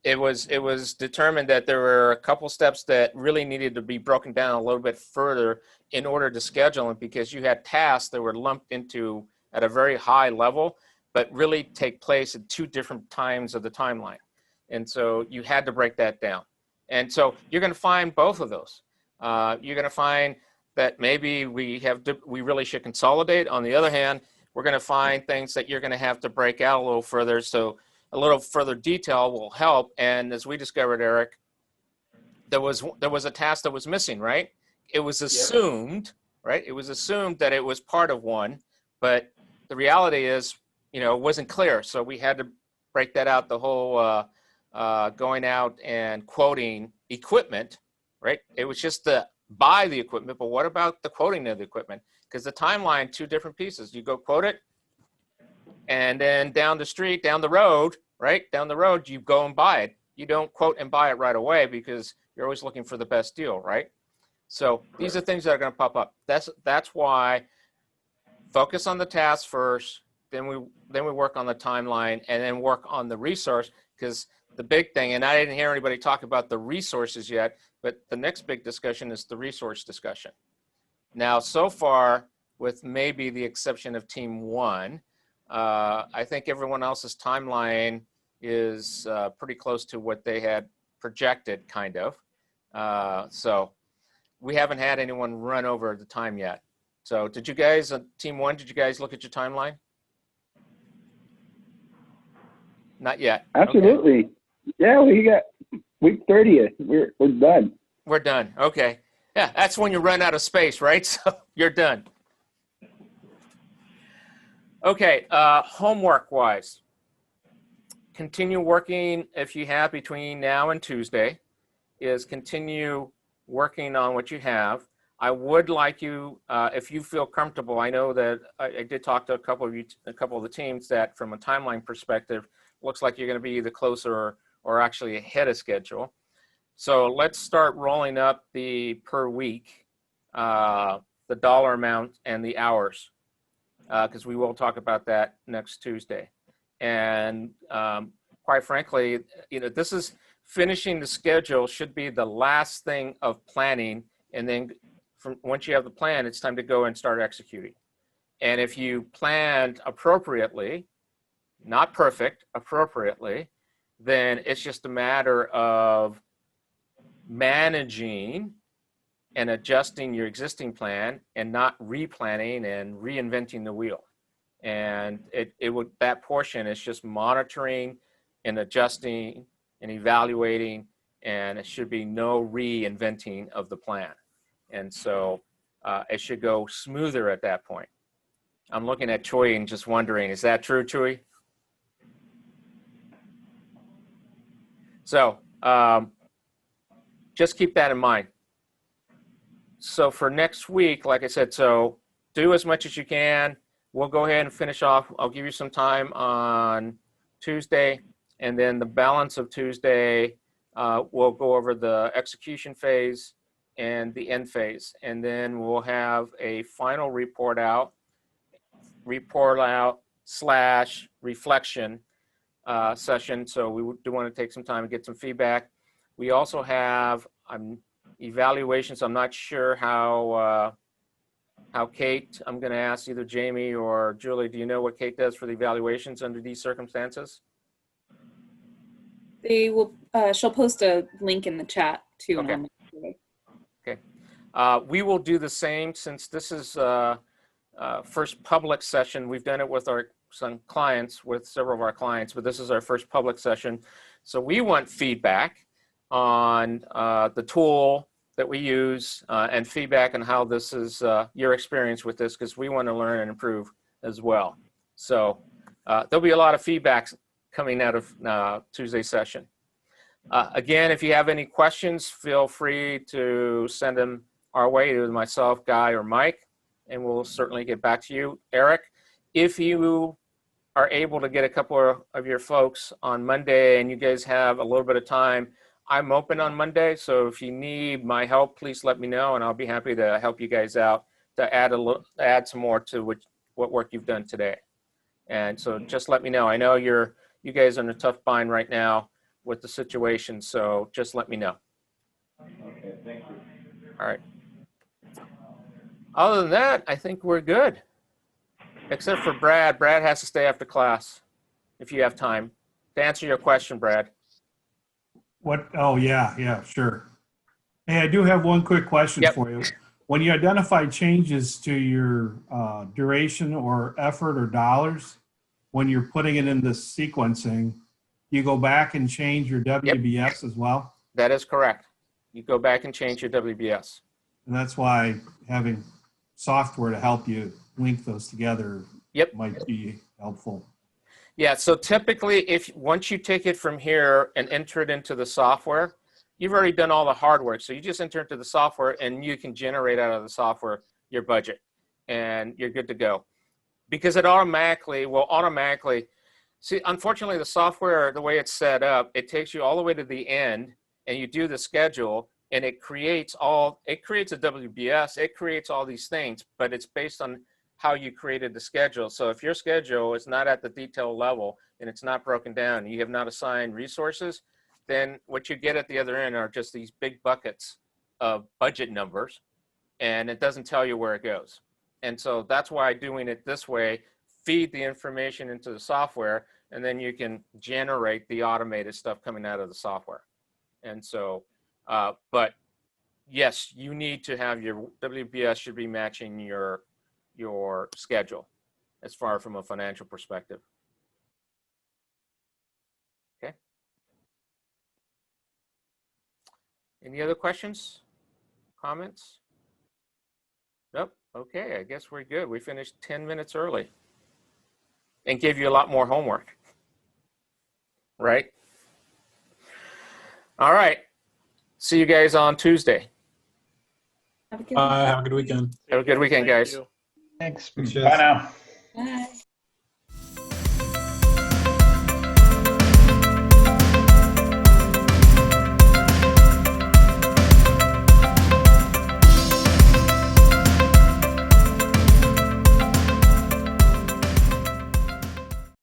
it was determined that there were a couple steps that really needed to be broken down a little bit further in order to schedule them, because you had tasks that were lumped into at a very high level, but really take place at 2 different times of the timeline. And so you had to break that down. And so you're going to find both of those. You're going to find that maybe we really should consolidate. On the other hand, we're going to find things that you're going to have to break out a little further. So a little further detail will help. And as we discovered, Eric, there was a task that was missing, right? It was assumed, right? It was assumed that it was part of one, but the reality is, it wasn't clear. So we had to break that out, the whole going out and quoting equipment, right? It was just to buy the equipment, but what about the quoting of the equipment? Because the timeline, 2 different pieces. You go quote it, and then down the road, right? Down the road, you go and buy it. You don't quote and buy it right away because you're always looking for the best deal, right? So these are things that are going to pop up. That's why focus on the task first, then we work on the timeline, and then work on the resource, because the big thing, and I didn't hear anybody talk about the resources yet, but the next big discussion is the resource discussion. Now, so far, with maybe the exception of Team 1, I think everyone else's timeline is pretty close to what they had projected, kind of. So we haven't had anyone run over the time yet. So did you guys, Team 1, did you guys look at your timeline? Not yet. Absolutely. Okay. Yeah, we got week 30th. We're done. We're done. Okay. Yeah, that's when you run out of space, right? So you're done. Okay, homework-wise, continue working if you have between now and Tuesday, is continue working on what you have. I would like you, if you feel comfortable, I know that I did talk to a couple of the teams that from a timeline perspective, looks like you're going to be either closer or actually ahead of schedule. So let's start rolling up the per week, the dollar amount and the hours, because we will talk about that next Tuesday. And quite frankly, this is finishing the schedule should be the last thing of planning. And then once you have the plan, it's time to go and start executing. And if you planned appropriately, not perfect, appropriately, then it's just a matter of managing and adjusting your existing plan and not replanning and reinventing the wheel. And that portion is just monitoring and adjusting and evaluating, and it should be no reinventing of the plan. And so it should go smoother at that point. I'm looking at Choi and just wondering, is that true, Choi? So just keep that in mind. So for next week, like I said, so do as much as you can. We'll go ahead and finish off. I'll give you some time on Tuesday, and then the balance of Tuesday, we'll go over the execution phase and the end phase. And then we'll have a final report out / reflection session. So we do want to take some time and get some feedback. We also have evaluations. I'm not sure how Kate, I'm going to ask either Jamie or Julie, do you know what Kate does for the evaluations under these circumstances? They will, she'll post a link in the chat too. Okay. Okay. We will do the same since this is first public session. We've done it with some clients, with several of our clients, but this is our first public session. So we want feedback on the tool that we use and feedback on how this is your experience with this, because we want to learn and improve as well. So there'll be a lot of feedback coming out of Tuesday's session. Again, if you have any questions, feel free to send them our way to myself, Guy, or Mike, and we'll certainly get back to you. Eric, if you are able to get a couple of your folks on Monday and you guys have a little bit of time, I'm open on Monday, so if you need my help, please let me know, and I'll be happy to help you guys out to add some more to what work you've done today. And so just let me know. I know you guys are in a tough bind right now with the situation, so just let me know. Okay, thank you. All right. Other than that, I think we're good. Except for Brad. Brad has to stay after class if you have time. To answer your question, Brad. What? Oh, yeah, sure. Hey, I do have one quick question for you. When you identify changes to your duration or effort or dollars, when you're putting it in the sequencing, you go back and change your WBS as well? That is correct. You go back and change your WBS. And that's why having software to help you link those together might be helpful. Yeah, so typically once you take it from here and enter it into the software, you've already done all the hard work. So you just enter it into the software and you can generate out of the software your budget and you're good to go. Because it will automatically, see, unfortunately the software, the way it's set up, it takes you all the way to the end and you do the schedule and it creates a WBS, it creates all these things, but it's based on how you created the schedule. So if your schedule is not at the detail level and it's not broken down, you have not assigned resources, then what you get at the other end are just these big buckets of budget numbers, and it doesn't tell you where it goes. And so that's why doing it this way, feed the information into the software, and then you can generate the automated stuff coming out of the software. And so, but yes, you need to have your WBS should be matching your schedule as far from a financial perspective. Any other questions, comments? Nope. Okay, I guess we're good. We finished 10 minutes early and gave you a lot more homework, right? All right. See you guys on Tuesday. Have a good Bye. Have a good weekend. Have a good weekend, Thank guys. you. Thanks. Bye now. Bye.